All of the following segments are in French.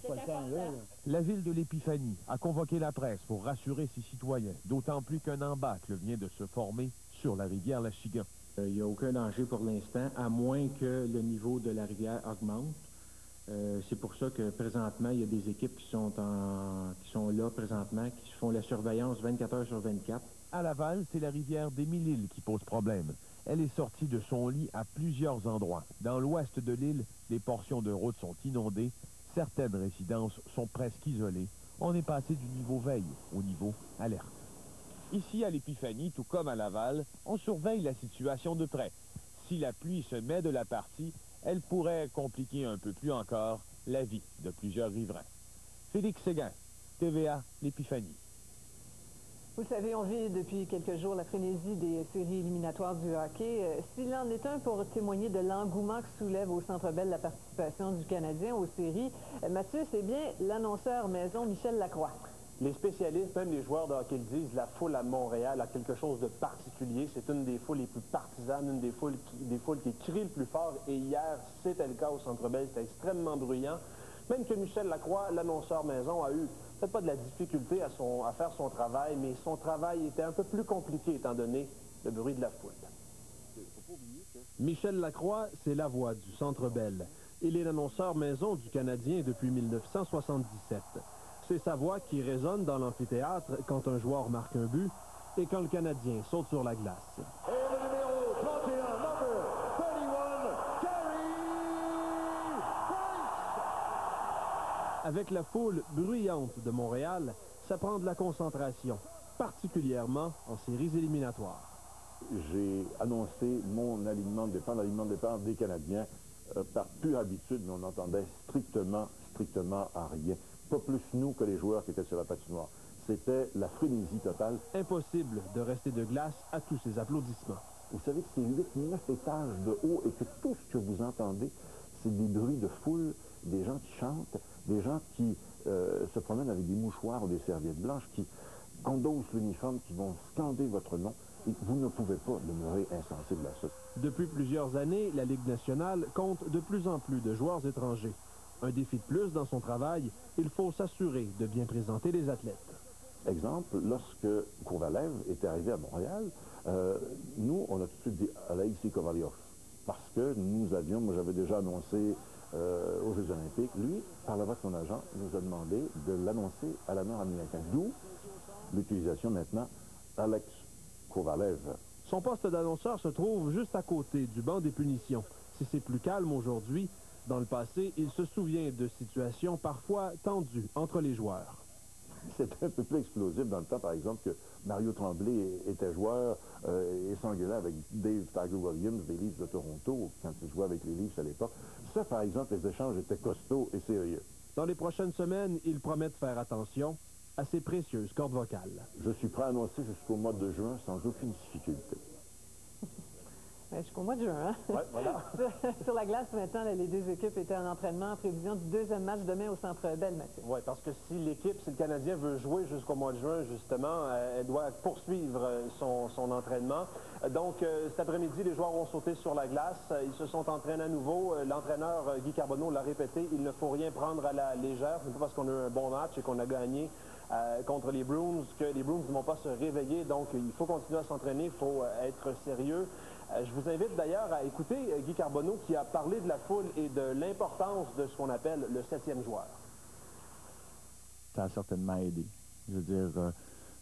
pas le temps, là. La ville de l'Épiphanie a convoqué la presse pour rassurer ses citoyens, d'autant plus qu'un embâcle vient de se former sur la rivière Lachigan. Il n'y a aucun danger pour l'instant, à moins que le niveau de la rivière augmente. C'est pour ça que présentement, il y a des équipes qui sont là présentement, qui font la surveillance 24 heures sur 24. À Laval, c'est la rivière des Mille-Îles qui pose problème. Elle est sortie de son lit à plusieurs endroits. Dans l'ouest de l'île, les portions de route sont inondées. Certaines résidences sont presque isolées. On est passé du niveau veille au niveau alerte. Ici, à l'Épiphanie, tout comme à Laval, on surveille la situation de près. Si la pluie se met de la partie, elle pourrait compliquer un peu plus encore la vie de plusieurs riverains. Félix Séguin, TVA, l'Épiphanie. Vous le savez, on vit depuis quelques jours la frénésie des séries éliminatoires du hockey. S'il en est un pour témoigner de l'engouement que soulève au Centre Bell la participation du Canadien aux séries, Mathieu, c'est bien l'annonceur maison Michel Lacroix. Les spécialistes, même les joueurs de hockey le disent, la foule à Montréal a quelque chose de particulier. C'est une des foules les plus partisanes, une des foules qui crie le plus fort. Et hier, c'était le cas au Centre Bell. C'était extrêmement bruyant. Même que Michel Lacroix, l'annonceur maison, a eu peut-être pas de la difficulté à faire son travail, mais son travail était un peu plus compliqué étant donné le bruit de la foule. Michel Lacroix, c'est la voix du Centre Bell. Il est l'annonceur maison du Canadien depuis 1977. C'est sa voix qui résonne dans l'amphithéâtre quand un joueur marque un but et quand le Canadien saute sur la glace. Et le numéro 31, number 31, Carey Price! Avec la foule bruyante de Montréal, ça prend de la concentration, particulièrement en séries éliminatoires. J'ai annoncé mon alignement de départ des Canadiens par pure habitude, mais on entendait strictement à rien. Pas plus nous que les joueurs qui étaient sur la patinoire. C'était la frénésie totale. Impossible de rester de glace à tous ces applaudissements. Vous savez que c'est 8-9 étages de haut et que tout ce que vous entendez, c'est des bruits de foule, des gens qui chantent, des gens qui se promènent avec des mouchoirs ou des serviettes blanches, qui endossent l'uniforme, qui vont scander votre nom. Et vous ne pouvez pas demeurer insensible à ça. Depuis plusieurs années, la Ligue nationale compte de plus en plus de joueurs étrangers. Un défi de plus dans son travail, il faut s'assurer de bien présenter les athlètes. Exemple, lorsque Kovalev est arrivé à Montréal, nous, on a tout de suite dit Alexis Kovaliov. Parce que nous avions, moi j'avais déjà annoncé aux Jeux Olympiques, lui, par la voie de son agent, nous a demandé de l'annoncer à la Nord-Américaine. D'où l'utilisation maintenant Alex Kovalev. Son poste d'annonceur se trouve juste à côté du banc des punitions. Si c'est plus calme aujourd'hui, dans le passé, il se souvient de situations parfois tendues entre les joueurs. C'était un peu plus explosif dans le temps, par exemple, que Mario Tremblay était joueur et s'engueulait avec Dave Tiger Williams des Leafs de Toronto, quand il jouait avec les Leafs à l'époque. Ça, par exemple, les échanges étaient costauds et sérieux. Dans les prochaines semaines, il promet de faire attention à ses précieuses cordes vocales. Je suis prêt à annoncer jusqu'au mois de juin sans aucune difficulté. Jusqu'au mois de juin, hein? Ouais, voilà. Sur la glace, maintenant, les deux équipes étaient en entraînement en prévision du deuxième match demain au Centre Bell, Mathieu. Oui, parce que si le Canadien veut jouer jusqu'au mois de juin, justement, elle doit poursuivre son entraînement. Donc, cet après-midi, les joueurs ont sauté sur la glace. Ils se sont entraînés à nouveau. L'entraîneur Guy Carbonneau l'a répété, il ne faut rien prendre à la légère. Ce n'est pas parce qu'on a eu un bon match et qu'on a gagné contre les Bruins que les Bruins ne vont pas se réveiller. Donc, il faut continuer à s'entraîner, il faut être sérieux. Je vous invite d'ailleurs à écouter Guy Carbonneau qui a parlé de la foule et de l'importance de ce qu'on appelle le 7e joueur. Ça a certainement aidé. Je veux dire,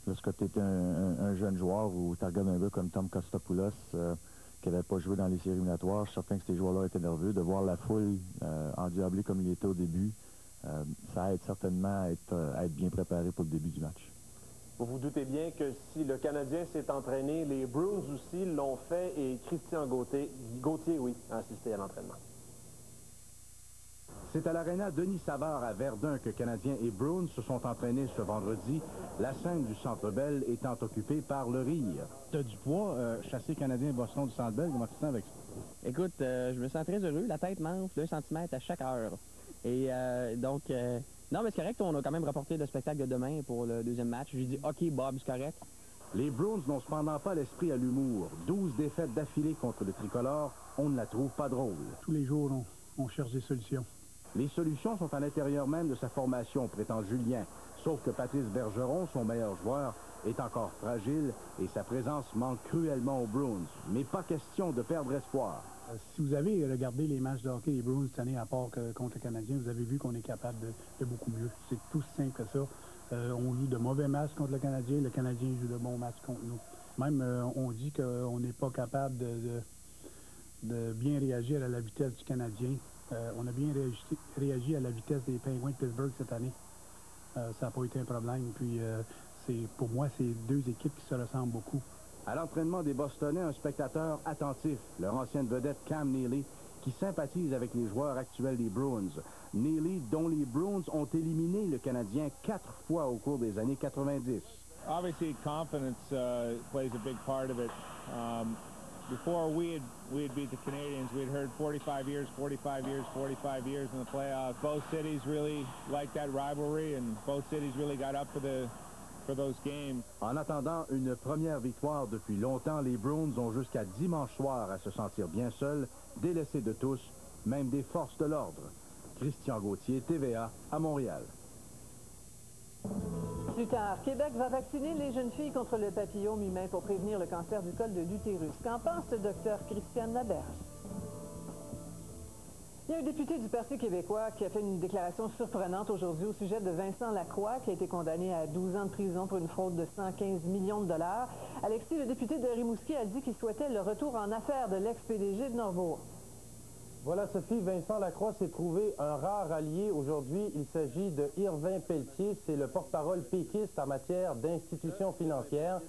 lorsque tu étais un jeune joueur ou tu regardes un gars comme Tom Kostopoulos qui n'avait pas joué dans les séries éliminatoires, je suis certain que ces joueurs-là étaient nerveux. De voir la foule endiablée comme il était au début, ça aide certainement à être bien préparé pour le début du match. Vous vous doutez bien que si le Canadien s'est entraîné, les Bruins aussi l'ont fait et Christian Gauthier, oui, a assisté à l'entraînement. C'est à l'aréna Denis Savard à Verdun que Canadiens et Bruins se sont entraînés ce vendredi, la scène du Centre Bell étant occupée par le rire. Tu as du poids, chasser Canadien et Boston du Centre Bell, comment tu te sens avec ça? Écoute, je me sens très heureux, la tête m'enfle 2 cm à chaque heure. Et donc... non, mais c'est correct, on a quand même rapporté le spectacle de demain pour le deuxième match. J'ai dit, OK, Bob, c'est correct. Les Bruins n'ont cependant pas l'esprit à l'humour. 12 défaites d'affilée contre le tricolore, on ne la trouve pas drôle. Tous les jours, on cherche des solutions. Les solutions sont à l'intérieur même de sa formation, prétend Julien. Sauf que Patrice Bergeron, son meilleur joueur, est encore fragile et sa présence manque cruellement aux Bruins. Mais pas question de perdre espoir. Si vous avez regardé les matchs de hockey des Bruins cette année, à part que contre le Canadien, vous avez vu qu'on est capable de beaucoup mieux. C'est tout simple que ça. On joue de mauvais matchs contre le Canadien joue de bons matchs contre nous. Même, on dit qu'on n'est pas capable de bien réagir à la vitesse du Canadien. On a bien réagi à la vitesse des Penguins de Pittsburgh cette année. Ça n'a pas été un problème. Puis, pour moi, c'est deux équipes qui se ressemblent beaucoup. À l'entraînement des Bostonnais, un spectateur attentif, leur ancienne vedette Cam Neely, qui sympathise avec les joueurs actuels des Bruins. Neely, dont les Bruins ont éliminé le Canadien 4 fois au cours des années 90. Obviously, confidence plays a big part of it. Before we had beat the Canadians, we had heard 45 years, 45 years, 45 years in the playoffs. Both cities really liked that rivalry, and both cities really got up for those games. En attendant une première victoire depuis longtemps, les Bruins ont jusqu'à dimanche soir à se sentir bien seuls, délaissés de tous, même des forces de l'ordre. Christian Gauthier, TVA, à Montréal. Plus tard, Québec va vacciner les jeunes filles contre le papillome humain pour prévenir le cancer du col de l'utérus. Qu'en pense le docteur Christiane Laberge? Il y a un député du Parti québécois qui a fait une déclaration surprenante aujourd'hui au sujet de Vincent Lacroix, qui a été condamné à 12 ans de prison pour une fraude de 115 millions de dollars. Alexis, le député de Rimouski, a dit qu'il souhaitait le retour en affaires de l'ex-PDG de Norbourg. Voilà, Sophie, Vincent Lacroix s'est trouvé un rare allié aujourd'hui. Il s'agit de Irvin Pelletier, c'est le porte-parole péquiste en matière d'institutions financières.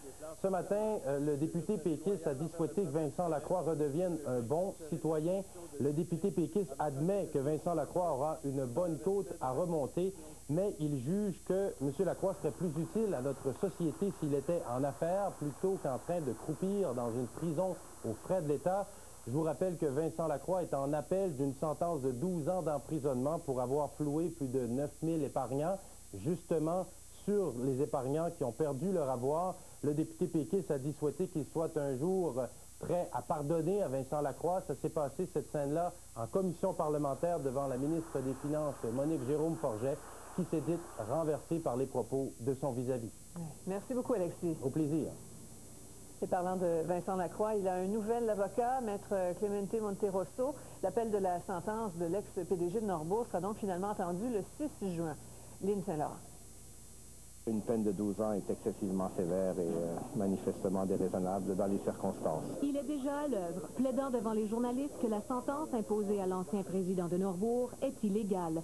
Ce matin, le député péquiste a dit souhaiter que Vincent Lacroix redevienne un bon citoyen. Le député péquiste admet que Vincent Lacroix aura une bonne côte à remonter, mais il juge que M. Lacroix serait plus utile à notre société s'il était en affaires plutôt qu'en train de croupir dans une prison aux frais de l'État. Je vous rappelle que Vincent Lacroix est en appel d'une sentence de 12 ans d'emprisonnement pour avoir floué plus de 9000 épargnants, justement sur les épargnants qui ont perdu leur avoir. Le député péquiste a dit souhaiter qu'il soit un jour prêt à pardonner à Vincent Lacroix. Ça s'est passé, cette scène-là, en commission parlementaire devant la ministre des Finances, Monique Jérôme-Forget, qui s'est dite renversée par les propos de son vis-à-vis. Merci beaucoup, Alexis. Au plaisir. Et parlant de Vincent Lacroix, il a un nouvel avocat, Maître Clemente Monterosso. L'appel de la sentence de l'ex-PDG de Norbourg sera donc finalement entendu le 6 juin. Lynn Saint-Laurent. Une peine de 12 ans est excessivement sévère et manifestement déraisonnable dans les circonstances. Il est déjà à l'œuvre, plaidant devant les journalistes que la sentence imposée à l'ancien président de Norbourg est illégale.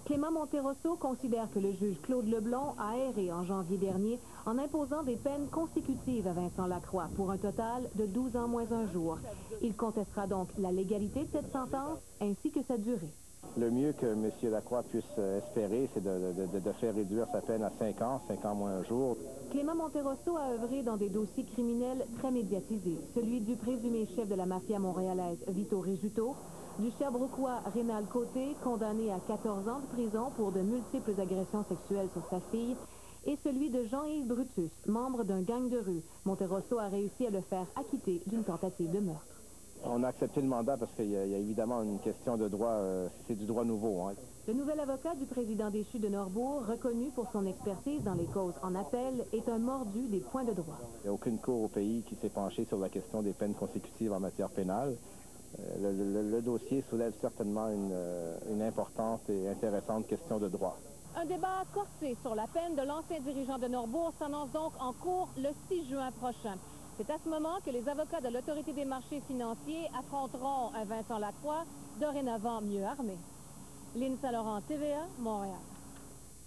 Clément Monterosso considère que le juge Claude Leblond a erré en janvier dernier en imposant des peines consécutives à Vincent Lacroix pour un total de 12 ans moins un jour. Il contestera donc la légalité de cette sentence ainsi que sa durée. Le mieux que M. Lacroix puisse espérer, c'est de faire réduire sa peine à 5 ans moins un jour. Clément Monterosso a œuvré dans des dossiers criminels très médiatisés, celui du présumé chef de la mafia montréalaise Vito Rizzuto, du Sherbrookeois Rénal Côté, condamné à 14 ans de prison pour de multiples agressions sexuelles sur sa fille, et celui de Jean-Yves Brutus, membre d'un gang de rue. Monterosso a réussi à le faire acquitter d'une tentative de meurtre. On a accepté le mandat parce qu'il y a évidemment une question de droit, c'est du droit nouveau. Hein. Le nouvel avocat du président déchu de Norbourg, reconnu pour son expertise dans les causes en appel, est un mordu des points de droit. Il n'y a aucune cour au pays qui s'est penchée sur la question des peines consécutives en matière pénale. Le dossier soulève certainement une importante et intéressante question de droit. Un débat corsé sur la peine de l'ancien dirigeant de Norbourg s'annonce donc en cours le 6 juin prochain. C'est à ce moment que les avocats de l'Autorité des marchés financiers affronteront un Vincent Lacroix, dorénavant mieux armé. Lynn Saint-Laurent, TVA, Montréal.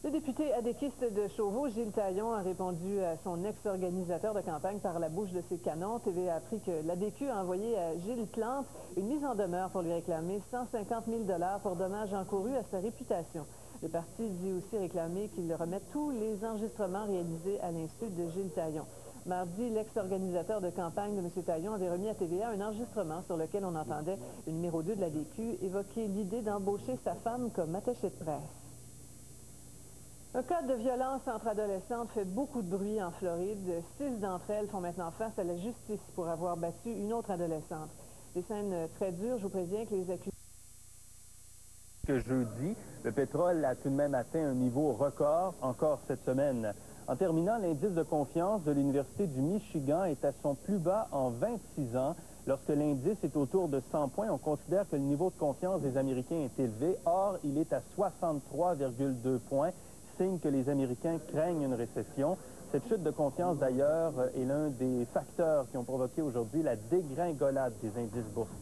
Le député adéquiste de Chauveau, Gilles Taillon, a répondu à son ex-organisateur de campagne par la bouche de ses canons. TVA a appris que l'ADQ a envoyé à Gilles Plante une mise en demeure pour lui réclamer 150 000 $ pour dommages encourus à sa réputation. Le parti dit aussi réclamer qu'il remette tous les enregistrements réalisés à l'insu de Gilles Taillon. Mardi, l'ex-organisateur de campagne de M. Taillon avait remis à TVA un enregistrement sur lequel on entendait le numéro 2 de l'ADQ évoquer l'idée d'embaucher sa femme comme attachée de presse. Un cas de violence entre adolescentes fait beaucoup de bruit en Floride. 6 d'entre elles font maintenant face à la justice pour avoir battu une autre adolescente. Des scènes très dures, je vous préviens que les accusés jusque jeudi. Le pétrole a tout de même atteint un niveau record encore cette semaine. En terminant, l'indice de confiance de l'Université du Michigan est à son plus bas en 26 ans. Lorsque l'indice est autour de 100 points, on considère que le niveau de confiance des Américains est élevé. Or, il est à 63,2 points, signe que les Américains craignent une récession. Cette chute de confiance, d'ailleurs, est l'un des facteurs qui ont provoqué aujourd'hui la dégringolade des indices boursiers.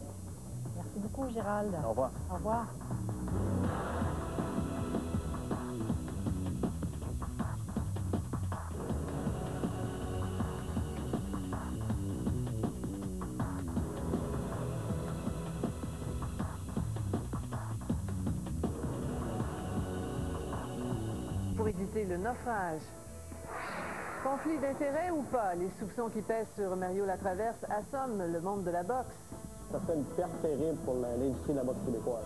Merci beaucoup, Gérald. Au revoir. Au revoir. Pour éviter le naufrage. Conflit d'intérêts ou pas, les soupçons qui pèsent sur Mario Latraverse assomment le monde de la boxe. Ça serait une perte terrible pour l'industrie de la boxe québécoise.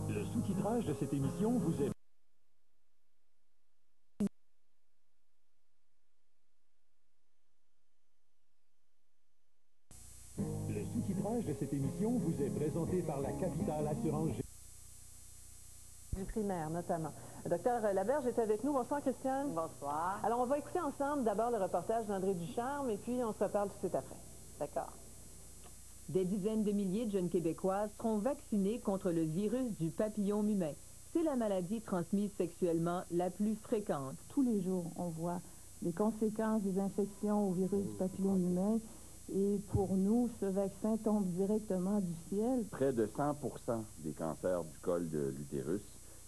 Le sous-titrage de cette émission vous est... Le sous-titrage de cette émission vous est présenté par la Capitale Assurance G. Du primaire, notamment. Le docteur Laberge est avec nous. Bonsoir, Christiane. Bonsoir. Alors, on va écouter ensemble d'abord le reportage d'André Ducharme et puis on se reparle tout de suite après. D'accord. Des dizaines de milliers de jeunes Québécoises seront vaccinées contre le virus du papillome-humain. C'est la maladie transmise sexuellement la plus fréquente. Tous les jours, on voit les conséquences des infections au virus du papillome-humain. Et pour nous, ce vaccin tombe directement du ciel. Près de 100% des cancers du col de l'utérus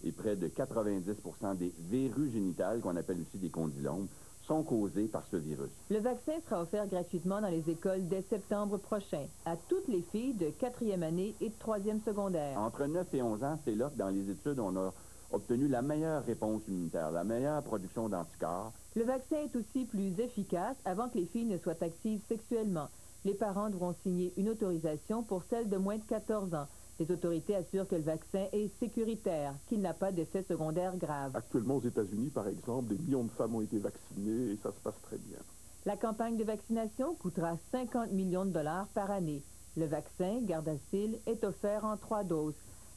et près de 90% des verrues génitales, qu'on appelle aussi des condylomes, sont causés par ce virus. Le vaccin sera offert gratuitement dans les écoles dès septembre prochain, à toutes les filles de 4e année et de 3e secondaire. Entre 9 et 11 ans, c'est là que dans les études, on a obtenu la meilleure réponse immunitaire, la meilleure production d'anticorps. Le vaccin est aussi plus efficace avant que les filles ne soient actives sexuellement. Les parents devront signer une autorisation pour celles de moins de 14 ans. Les autorités assurent que le vaccin est sécuritaire, qu'il n'a pas d'effets secondaires graves. Actuellement, aux États-Unis, par exemple, des millions de femmes ont été vaccinées et ça se passe très bien. La campagne de vaccination coûtera 50 millions de dollars par année. Le vaccin, Gardasil, est offert en 3 doses.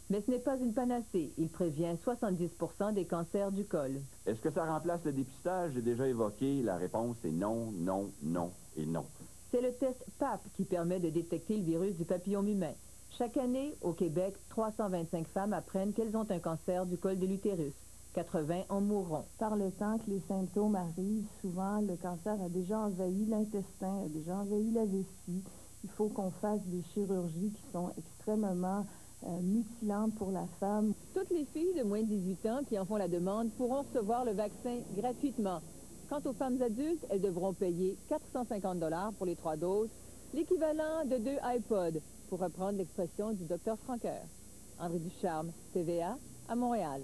Mais ce n'est pas une panacée. Il prévient 70% des cancers du col. Est-ce que ça remplace le dépistage? J'ai déjà évoqué. La réponse est non, non, non et non. C'est le test PAP qui permet de détecter le virus du papillome humain. Chaque année, au Québec, 325 femmes apprennent qu'elles ont un cancer du col de l'utérus. 80 en mourront. Par le temps que les symptômes arrivent, souvent le cancer a déjà envahi l'intestin, a déjà envahi la vessie. Il faut qu'on fasse des chirurgies qui sont extrêmement mutilantes pour la femme. Toutes les filles de moins de 18 ans qui en font la demande pourront recevoir le vaccin gratuitement. Quant aux femmes adultes, elles devront payer 450 $ pour les 3 doses, l'équivalent de 2 iPods, pour reprendre l'expression du Dr Franqueur. André Ducharme, TVA, à Montréal.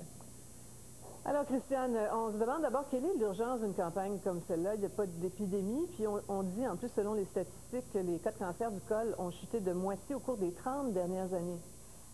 Alors, Christiane, on se demande d'abord quelle est l'urgence d'une campagne comme celle-là. Il n'y a pas d'épidémie, puis on dit en plus, selon les statistiques, que les cas de cancer du col ont chuté de moitié au cours des 30 dernières années.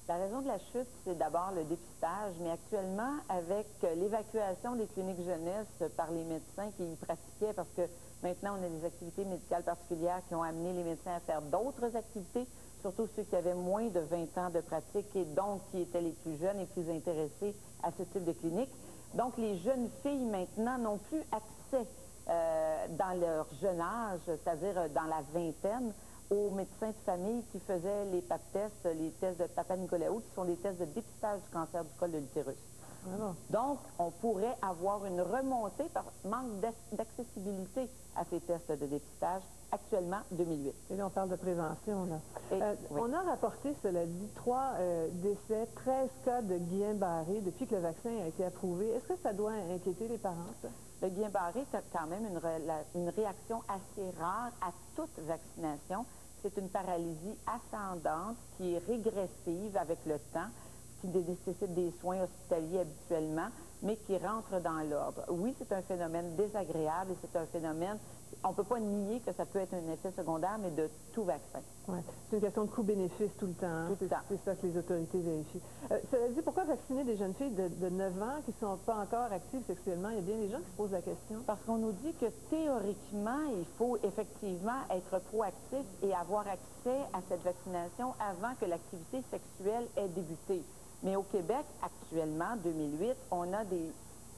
La raison de la chute, c'est d'abord le dépistage, mais actuellement, avec l'évacuation des cliniques jeunesse par les médecins qui y pratiquaient, parce que maintenant, on a des activités médicales particulières qui ont amené les médecins à faire d'autres activités, surtout ceux qui avaient moins de 20 ans de pratique et donc qui étaient les plus jeunes et plus intéressés à ce type de clinique. Donc, les jeunes filles, maintenant, n'ont plus accès dans leur jeune âge, c'est-à-dire dans la vingtaine, aux médecins de famille qui faisaient les pap tests, les tests de Papa Nicolaou, qui sont des tests de dépistage du cancer du col de l'utérus. Voilà. Donc, on pourrait avoir une remontée par manque d'accessibilité à ces tests de dépistage actuellement, 2008. Et là, on parle de prévention, là. Oui. On a rapporté, cela dit, 3 décès, 13 cas de Guillain-Barré depuis que le vaccin a été approuvé. Est-ce que ça doit inquiéter les parents, ça? Le Guillain-Barré, c'est quand même une réaction assez rare à toute vaccination. C'est une paralysie ascendante qui est régressive avec le temps, qui nécessite des soins hospitaliers habituellement, mais qui rentre dans l'ordre. Oui, c'est un phénomène désagréable et c'est un phénomène on ne peut pas nier que ça peut être un effet secondaire, mais de tout vaccin. Ouais. C'est une question de coût-bénéfice tout le temps. Hein? Tout le temps. C'est ça que les autorités vérifient. Cela dit, pourquoi vacciner des jeunes filles de 9 ans qui ne sont pas encore actives sexuellement? Il y a bien des gens qui se posent la question. Parce qu'on nous dit que théoriquement, il faut effectivement être proactif et avoir accès à cette vaccination avant que l'activité sexuelle ait débuté. Mais au Québec, actuellement, 2008, on a des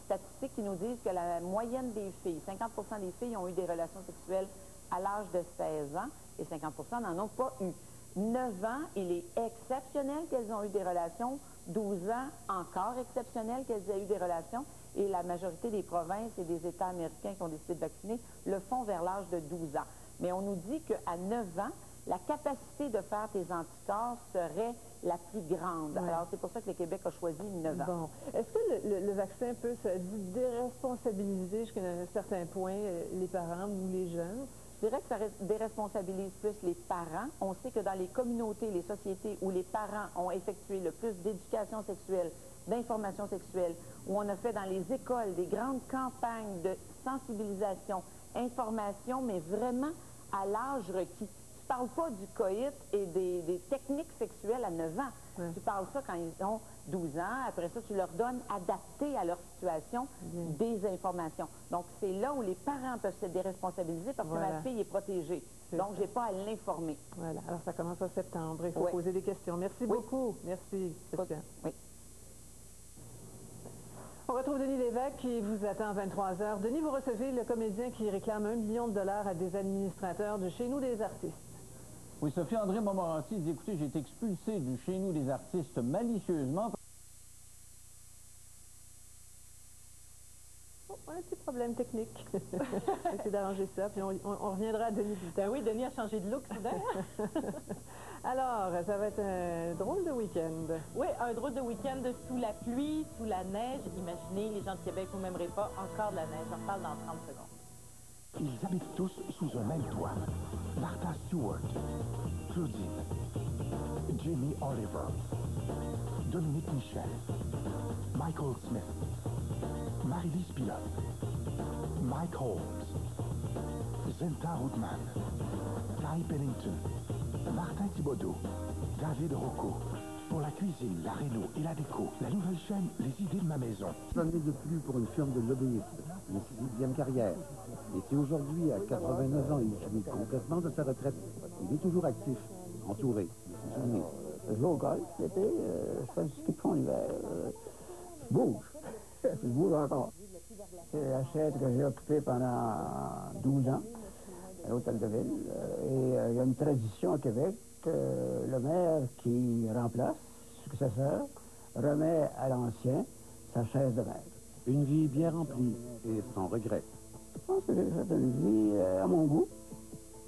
statistiques qui nous disent que la moyenne des filles, 50% des filles ont eu des relations sexuelles à l'âge de 16 ans et 50% n'en ont pas eu. 9 ans, il est exceptionnel qu'elles ont eu des relations. 12 ans, encore exceptionnel qu'elles aient eu des relations. Et la majorité des provinces et des États américains qui ont décidé de vacciner le font vers l'âge de 12 ans. Mais on nous dit qu'à 9 ans, la capacité de faire tes anticorps serait la plus grande. Ouais. Alors, c'est pour ça que le Québec a choisi 9 ans. Bon. Est-ce que le vaccin peut se déresponsabiliser jusqu'à un certain point les parents ou les jeunes? Je dirais que ça déresponsabilise plus les parents. On sait que dans les communautés, les sociétés où les parents ont effectué le plus d'éducation sexuelle, d'information sexuelle, où on a fait dans les écoles des grandes campagnes de sensibilisation, information, mais vraiment à l'âge requis. Tu ne parles pas du coït et des techniques sexuelles à 9 ans. Ouais. Tu parles ça quand ils ont 12 ans. Après ça, tu leur donnes, adapté à leur situation, des informations. Donc, c'est là où les parents peuvent se déresponsabiliser parce que ma fille est protégée. Donc, je n'ai pas à l'informer. Voilà. Alors, ça commence en septembre. Il faut poser des questions. Merci beaucoup. Merci, Christian. Oui. On retrouve Denis Lévesque qui vous attend à 23 h. Denis, vous recevez le comédien qui réclame $1 million à des administrateurs de Chez nous des artistes. Oui, Sophie-André Montmorency dit, écoutez, j'ai été expulsé du Chez nous des artistes malicieusement. Oh, un petit problème technique. On va essayer d'arranger ça, puis on reviendra à Denis plus tard. Oui, Denis a changé de look soudain. Alors, ça va être un drôle de week-end. Oui, un drôle de week-end sous la pluie, sous la neige. Imaginez, les gens de Québec, vous m'aimerez pas, encore de la neige. J'en reparle dans 30 secondes. Ils habitent tous sous un même toit. Martha Stewart, Claudine, Jamie Oliver, Dominique Michel, Michael Smith, Marie-Lise Pilote, Mike Holmes, Zenta Routman, Ty Pennington, Martin Thibodeau, David Rocco. Pour la cuisine, la réno et la déco, la nouvelle chaîne Les Idées de ma maison. 100 000 de plus pour une firme de lobbyistes, une 6e carrière. Et si aujourd'hui, à 89 ans, il jouit complètement de sa retraite, il est toujours actif, entouré de ses souvenirs. Je joue au golf l'été, je fais du ski de fond l'hiver, je bouge, je bouge encore. C'est la chaise que j'ai occupée pendant 12 ans à l'Hôtel de Ville. Et il y a une tradition au Québec. Le maire qui remplace, successeur, remet à l'ancien sa chaise de maire. Une vie bien remplie et sans regret. Je pense que j'ai fait une vie à mon goût.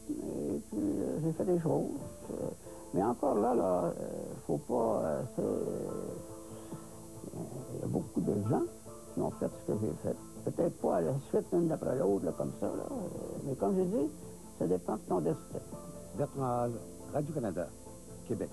Et puis j'ai fait des choses. Mais encore là, faut pas... il y a beaucoup de gens qui ont fait ce que j'ai fait. Peut-être pas à la suite, une après l'autre, comme ça. Là. Mais comme je dis, ça dépend de ton destin. Bertrand Halle, Radio-Canada, Québec.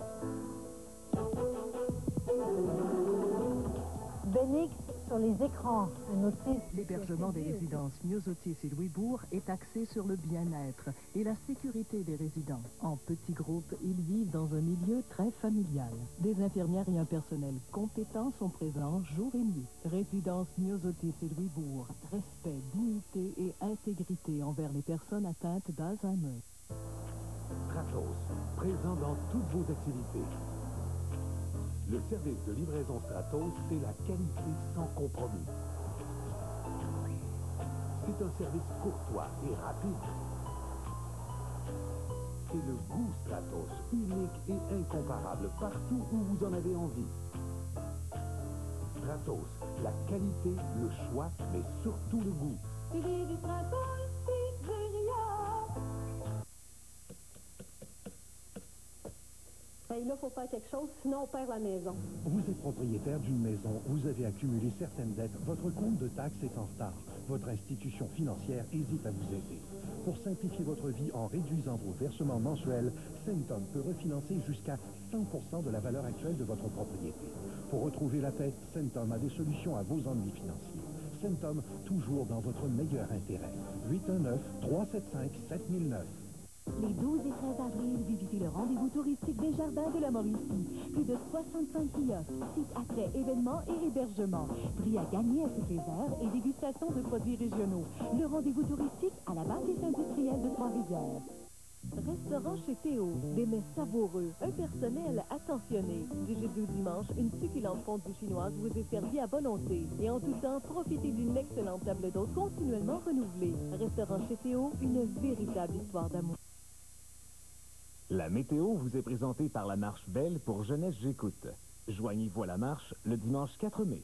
Benix sur les écrans, un outil... L'hébergement des résidences Myosotis et Louisbourg est axé sur le bien-être et la sécurité des résidents. En petits groupes, ils vivent dans un milieu très familial. Des infirmières et un personnel compétent sont présents jour et nuit. Résidence Myosotis et Louisbourg, respect, dignité et intégrité envers les personnes atteintes d'Alzheimer. Stratos, présent dans toutes vos activités. Le service de livraison Stratos, c'est la qualité sans compromis. C'est un service courtois et rapide. C'est le goût Stratos, unique et incomparable partout où vous en avez envie. Stratos, la qualité, le choix, mais surtout le goût. Du Stratos, Pizzeria. Et là, il faut faire quelque chose, sinon on perd la maison. Vous êtes propriétaire d'une maison, vous avez accumulé certaines dettes, votre compte de taxes est en retard. Votre institution financière hésite à vous aider. Pour simplifier votre vie en réduisant vos versements mensuels, Centum peut refinancer jusqu'à 100% de la valeur actuelle de votre propriété. Pour retrouver la tête, Centum a des solutions à vos ennuis financiers. Centum, toujours dans votre meilleur intérêt. 819-375-7009. Les 12 et 13 avril, visitez le rendez-vous touristique des Jardins de la Mauricie. Plus de 65 kiosques, sites attraits, événements et hébergements. Prix à gagner à toutes les heures et dégustation de produits régionaux. Le rendez-vous touristique à la bâtisse industrielle de Trois-Rivières. Restaurant chez Théo, des mets savoureux, un personnel attentionné. Du jeudi au dimanche, une succulente fondue chinoise vous est servie à volonté. Et en tout temps, profitez d'une excellente table d'hôte continuellement renouvelée. Restaurant chez Théo, une véritable histoire d'amour. La météo vous est présentée par la marche Belle pour Jeunesse J'écoute. Joignez-vous à la marche le dimanche 4 mai.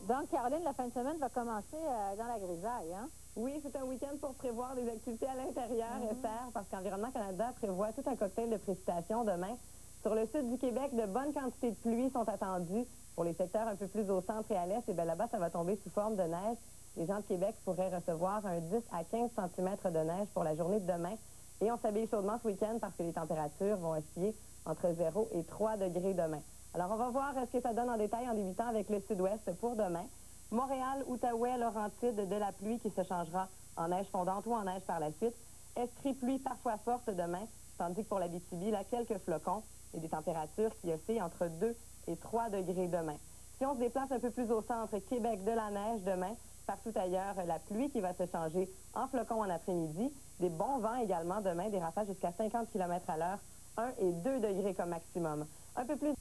Donc, Caroline, la fin de semaine va commencer dans la grisaille, hein? Oui, c'est un week-end pour prévoir des activités à l'intérieur, Esther, parce qu'Environnement Canada prévoit tout un cocktail de précipitations demain. Sur le sud du Québec, de bonnes quantités de pluie sont attendues. Pour les secteurs un peu plus au centre et à l'est, et bien là-bas, ça va tomber sous forme de neige. Les gens de Québec pourraient recevoir un 10 à 15 cm de neige pour la journée de demain. Et on s'habille chaudement ce week-end parce que les températures vont osciller entre 0 et 3 degrés demain. Alors, on va voir ce que ça donne en détail en débutant avec le sud-ouest pour demain. Montréal, Outaouais, Laurentides, de la pluie qui se changera en neige fondante ou en neige par la suite. Estrie, pluie parfois forte demain, tandis que pour l'Abitibi, là, quelques flocons et des températures qui oscillent entre 2 et 3 degrés demain. Si on se déplace un peu plus au centre, Québec, de la neige demain. Partout ailleurs, la pluie qui va se changer en flocons en après-midi. Des bons vents également demain, des rafales jusqu'à 50 km à l'heure, 1 et 2 degrés comme maximum. Un peu plus...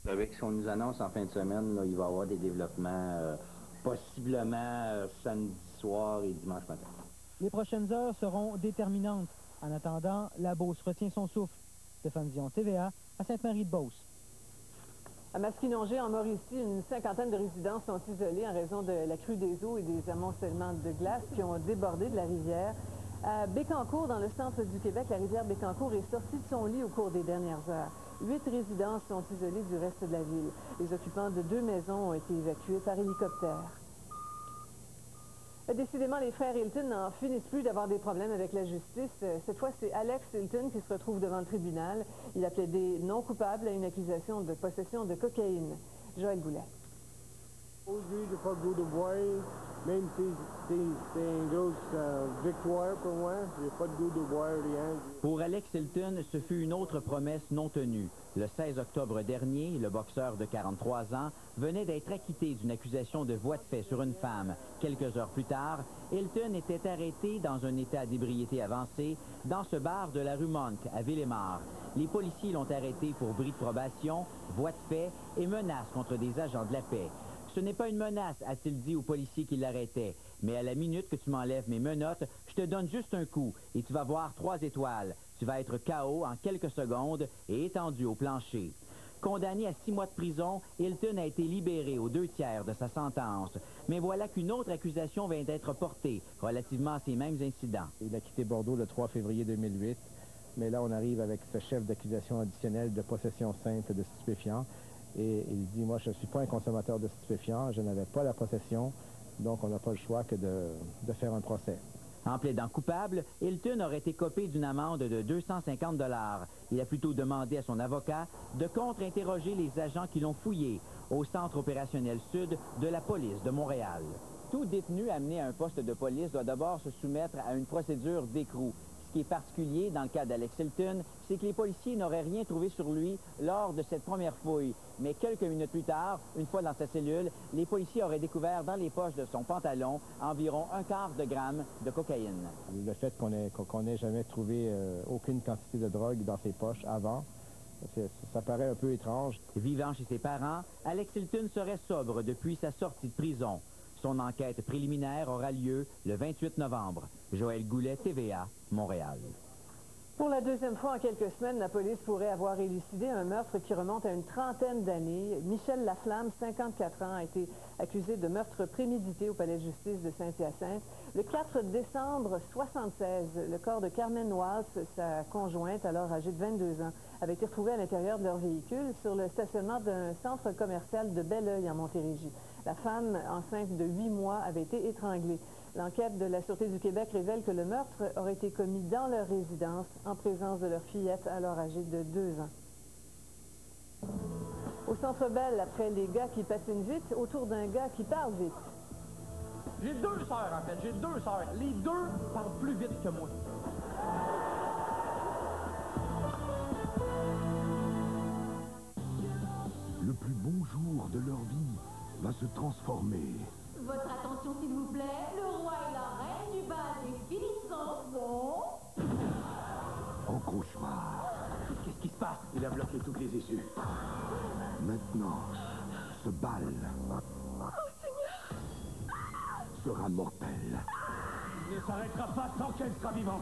Avec ce qu'on nous annonce en fin de semaine, là, il va y avoir des développements possiblement samedi soir et dimanche matin. Les prochaines heures seront déterminantes. En attendant, la Beauce retient son souffle. Stéphane Dion, TVA, à Sainte-Marie-de-Beauce. À Masquinongé, en Mauricie, une cinquantaine de résidences sont isolées en raison de la crue des eaux et des amoncellements de glace qui ont débordé de la rivière. À Bécancour, dans le centre du Québec, la rivière Bécancour est sortie de son lit au cours des dernières heures. 8 résidences sont isolées du reste de la ville. Les occupants de 2 maisons ont été évacués par hélicoptère. Décidément, les frères Hilton n'en finissent plus d'avoir des problèmes avec la justice. Cette fois, c'est Alex Hilton qui se retrouve devant le tribunal. Il a plaidé non coupable à une accusation de possession de cocaïne. Joël Goulet. Aujourd'hui, je n'ai pas le goût de boire, même si c'est une grosse victoire pour moi. Je n'ai pas le goût de boire rien. Pour Alex Hilton, ce fut une autre promesse non tenue. Le 16 octobre dernier, le boxeur de 43 ans venait d'être acquitté d'une accusation de voie de fait sur une femme. Quelques heures plus tard, Hilton était arrêté dans un état d'ébriété avancé dans ce bar de la rue Monk à Villemar. Les policiers l'ont arrêté pour bris de probation, voie de fait et menaces contre des agents de la paix. Ce n'est pas une menace, a-t-il dit aux policiers qui l'arrêtaient. Mais à la minute que tu m'enlèves mes menottes, je te donne juste un coup et tu vas voir 3 étoiles. Tu vas être KO en quelques secondes et étendu au plancher. Condamné à 6 mois de prison, Hilton a été libéré aux 2 tiers de sa sentence. Mais voilà qu'une autre accusation vient d'être portée relativement à ces mêmes incidents. Il a quitté Bordeaux le 3 février 2008, mais là on arrive avec ce chef d'accusation additionnel de possession simple de stupéfiants. Et il dit, moi je ne suis pas un consommateur de stupéfiants, je n'avais pas la possession, donc on n'a pas le choix que de faire un procès. En plaidant coupable, Hilton aurait été copé d'une amende de 250 $. Il a plutôt demandé à son avocat de contre-interroger les agents qui l'ont fouillé au Centre opérationnel sud de la police de Montréal. Tout détenu amené à un poste de police doit d'abord se soumettre à une procédure d'écrou. Ce qui est particulier dans le cas d'Alex Hilton, c'est que les policiers n'auraient rien trouvé sur lui lors de cette première fouille. Mais quelques minutes plus tard, une fois dans sa cellule, les policiers auraient découvert dans les poches de son pantalon environ 1/4 de gramme de cocaïne. Le fait qu'on n'ait jamais trouvé aucune quantité de drogue dans ses poches avant, ça paraît un peu étrange. Vivant chez ses parents, Alex Hilton serait sobre depuis sa sortie de prison. Son enquête préliminaire aura lieu le 28 novembre. Joël Goulet, TVA, Montréal. Pour la deuxième fois en quelques semaines, la police pourrait avoir élucidé un meurtre qui remonte à une trentaine d'années. Michel Laflamme, 54 ans, a été accusé de meurtre prémédité au palais de justice de Saint-Hyacinthe. Le 4 décembre 1976, le corps de Carmen Noise, sa conjointe, alors âgée de 22 ans, avait été retrouvé à l'intérieur de leur véhicule sur le stationnement d'un centre commercial de Belleuil en Montérégie. La femme, enceinte de 8 mois, avait été étranglée. L'enquête de la Sûreté du Québec révèle que le meurtre aurait été commis dans leur résidence en présence de leur fillette alors âgée de 2 ans. Au Centre Bell, après les gars qui patinent vite, autour d'un gars qui parle vite. J'ai 2 sœurs, en fait. J'ai 2 sœurs. Les 2 parlent plus vite que moi. Le plus bon jour de leur vie va se transformer Votre attention, s'il vous plaît. Le roi et la reine du bal des Philissons sont... en cauchemar. Qu'est-ce qui se passe? Il a bloqué toutes les issues. Maintenant, ce bal sera mortel. Il ne s'arrêtera pas tant qu'elle sera vivante.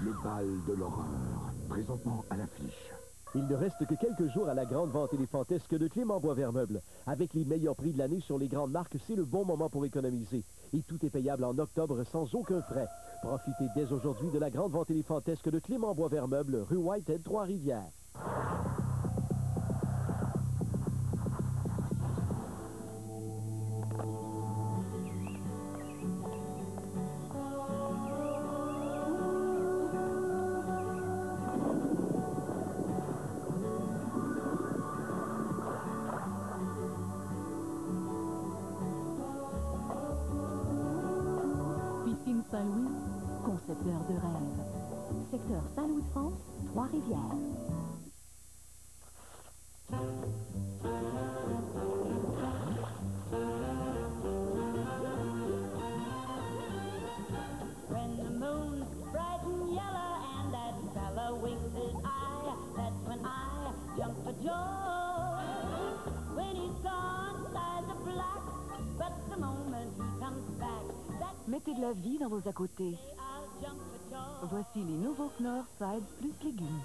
Le bal de l'horreur, présentement à l'affiche. Il ne reste que quelques jours à la grande vente éléphantesque de Clément Boisvert-Meubles. Avec les meilleurs prix de l'année sur les grandes marques, c'est le bon moment pour économiser. Et tout est payable en octobre sans aucun frais. Profitez dès aujourd'hui de la grande vente éléphantesque de Clément Boisvert-Meubles, rue Whitehead, Trois-Rivières. Piscine Saint-Louis, concepteur de rêve. Secteur Saint-Louis-de-France, Trois-Rivières. When the moon's bright and yellow and that fella winks his eye, that's when I jump for joy. When he's gone, skies are black, but the moment he comes back, that's Mettez de la vie dans vos à côté. I'll jump for joy. Voici les nouveaux Knorr Sides plus légumes.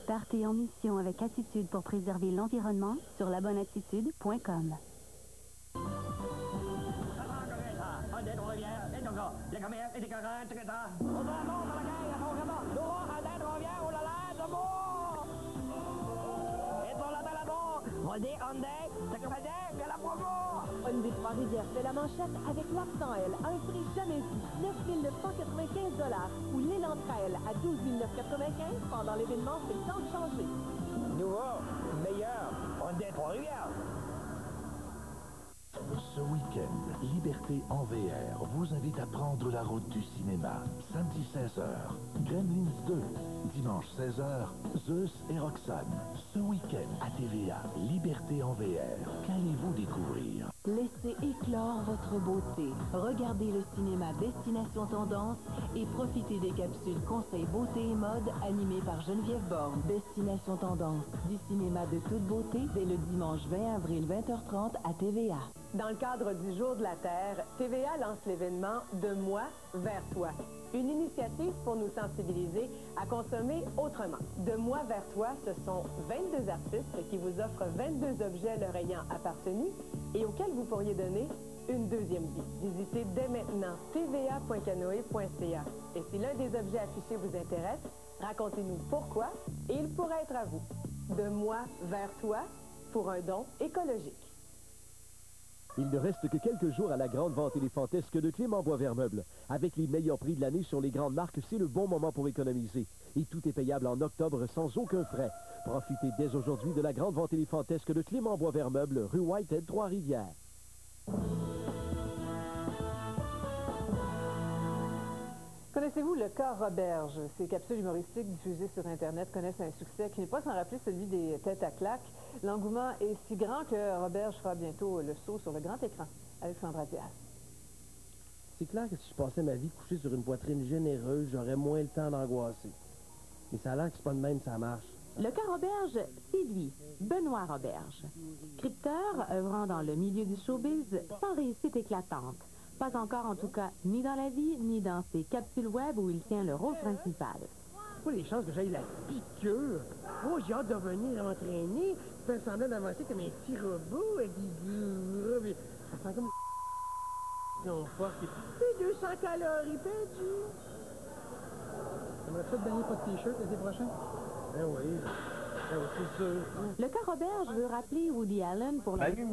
Partez en mission avec attitude pour préserver l'environnement sur labonneattitude.com. Hyundai Trois-Rivières fait la manchette avec l'accent L à un prix jamais vu, 9 995 $, ou l'élan Trail à 12 995 $. Pendant l'événement, c'est le temps de changer. Nouveau, meilleur, Hyundai Trois-Rivières. Ce week-end, Liberté en VR vous invite à prendre la route du cinéma. Samedi 16h, Gremlins 2. Dimanche 16h, Zeus et Roxane. Ce week-end à TVA, Liberté en VR. Qu'allez-vous découvrir? Laissez éclore votre beauté. Regardez le cinéma Destination Tendance et profitez des capsules Conseils beauté et mode animées par Geneviève Borne. Destination Tendance, du cinéma de toute beauté dès le dimanche 20 avril 20h30 à TVA. Dans le cadre du Jour de la Terre, TVA lance l'événement De moi vers toi. Une initiative pour nous sensibiliser à consommer autrement. De moi vers toi, ce sont 22 artistes qui vous offrent 22 objets leur ayant appartenu et auxquels vous pourriez donner une deuxième vie. Visitez dès maintenant tva.canoe.ca. Et si l'un des objets affichés vous intéresse, racontez-nous pourquoi et il pourrait être à vous. De moi vers toi pour un don écologique. Il ne reste que quelques jours à la grande vente éléphantesque de Clément Boisvert-Meubles. Avec les meilleurs prix de l'année sur les grandes marques, c'est le bon moment pour économiser. Et tout est payable en octobre sans aucun frais. Profitez dès aujourd'hui de la grande vente éléphantesque de Clément Boisvert-Meubles, rue Whitehead, Trois-Rivières. Connaissez-vous le cas Roberge? Ces capsules humoristiques diffusées sur Internet connaissent un succès qui n'est pas sans rappeler celui des têtes à claques. L'engouement est si grand que Roberge fera bientôt le saut sur le grand écran. Alexandra Diaz. C'est clair que si je passais ma vie couché sur une poitrine généreuse, j'aurais moins le temps d'angoisser. Mais ça a l'air que c'est pas de même, ça marche. Le cas Roberge, c'est lui, Benoît Roberge. Scripteur œuvrant dans le milieu du showbiz sans réussite éclatante. Pas encore en tout cas, ni dans la vie, ni dans ses capsules web où il tient le rôle principal. Pas les chances que j'aille la piqûre. Oh, j'ai hâte de venir m'entraîner, faire semblant d'avancer comme un petit robot avec des... mais ça sent comme... Non, force. Et 200 calories perdues. J'aimerais ça te donner pas de t-shirt l'été prochain? Ben oui. Ben oui, c'est sûr. Le cas Roberge veut rappeler Woody Allen pour la... J'ai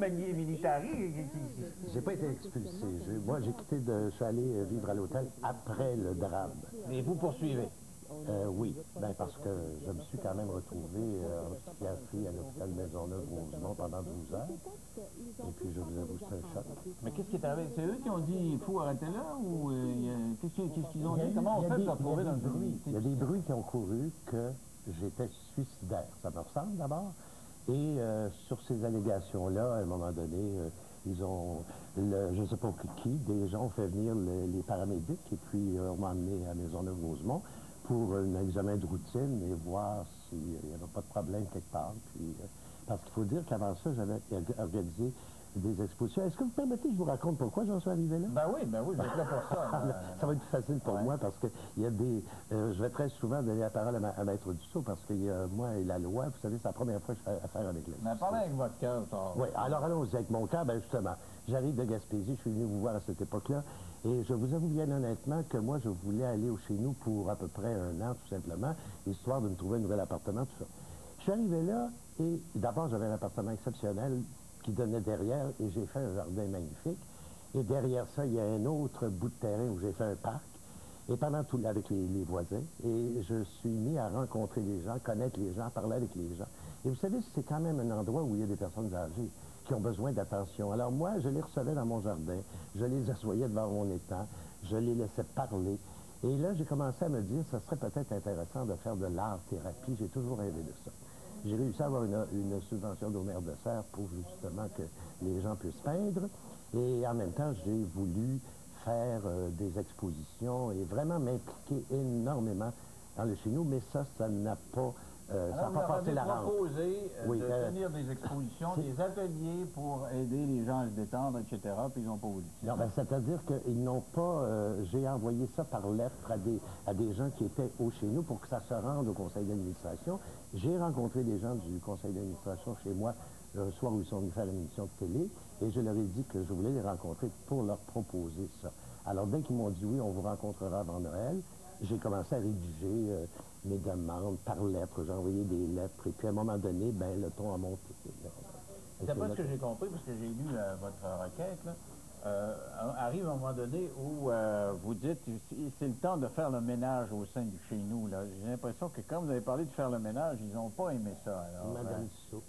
pas été expulsé. Moi, j'ai quitté je suis allé vivre à l'hôtel après le drame. Et vous poursuivez? Oui, ben parce que je me suis quand même retrouvé en psychiatrie à l'hôpital Maisonneuve-Rosemont pendant 12 heures. Et puis, je vous avoue, c'est un choc. Mais qu'est-ce qui est arrivé? C'est eux qui ont dit il faut arrêter là? Ou qu'est-ce qu'ils ont dit? Comment on fait pour retrouver dans le bruit? Il y a des bruits qui ont couru que j'étais suicidaire. Ça me ressemble d'abord. Et sur ces allégations-là, à un moment donné, ils ont, je ne sais pas qui, des gens ont fait venir les paramédics et puis on m'a emmené à Maisonneuve-Rosemont pour un examen de routine et voir s'il n'y avait pas de problème quelque part. Puis, parce qu'il faut dire qu'avant ça, j'avais organisé des expositions. Est-ce que vous permettez que je vous raconte pourquoi j'en suis arrivé là? Ben oui, je vais être là pour ça. Ça va être plus facile pour moi parce que il y a des... je vais très souvent donner la parole à Maître Dussault parce que moi et la loi, vous savez, c'est la première fois que je fais affaire avec la justice. Mais parlez avec votre cœur. Oui, alors allons-y avec mon cœur. Ben justement, j'arrive de Gaspésie, je suis venu vous voir à cette époque-là et je vous avoue bien honnêtement que moi, je voulais aller chez nous pour à peu près 1 an, tout simplement, histoire de me trouver un nouvel appartement, tout ça. Je suis arrivé là et d'abord, j'avais un appartement exceptionnel qui donnait derrière, et j'ai fait un jardin magnifique. Et derrière ça, il y a un autre bout de terrain où j'ai fait un parc, et pendant tout, avec les voisins, et je suis mis à rencontrer les gens, connaître les gens, parler avec les gens. Et vous savez, c'est quand même un endroit où il y a des personnes âgées qui ont besoin d'attention. Alors moi, je les recevais dans mon jardin, je les assoyais devant mon étang, je les laissais parler. Et là, j'ai commencé à me dire, ça serait peut-être intéressant de faire de l'art-thérapie. J'ai toujours rêvé de ça. J'ai réussi à avoir une subvention d'Homer de Serre pour justement que les gens puissent peindre. Et en même temps, j'ai voulu faire des expositions et vraiment m'impliquer énormément dans le chez nous. Mais ça n'a pas... ça n'a pas passé la rampe. Proposé de tenir des expositions, des ateliers pour aider les gens à se détendre, etc., puis ils n'ont pas voulu. Non, ben, c'est-à-dire qu'ils n'ont pas... j'ai envoyé ça par lettre à des gens qui étaient au chez nous pour que ça se rende au conseil d'administration. J'ai rencontré des gens du conseil d'administration chez moi un soir où ils sont venus faire une émission de télé et je leur ai dit que je voulais les rencontrer pour leur proposer ça. Alors, dès qu'ils m'ont dit oui, on vous rencontrera avant Noël, j'ai commencé à rédiger mes demandes par lettres. J'ai envoyé des lettres. Et puis, à un moment donné, ben, le ton a monté. D'après ce que j'ai compris, parce que j'ai lu votre requête, là, arrive un moment donné où vous dites c'est le temps de faire le ménage au sein du chez nous. J'ai l'impression que quand vous avez parlé de faire le ménage, ils n'ont pas aimé ça. Alors, Madame Dussault.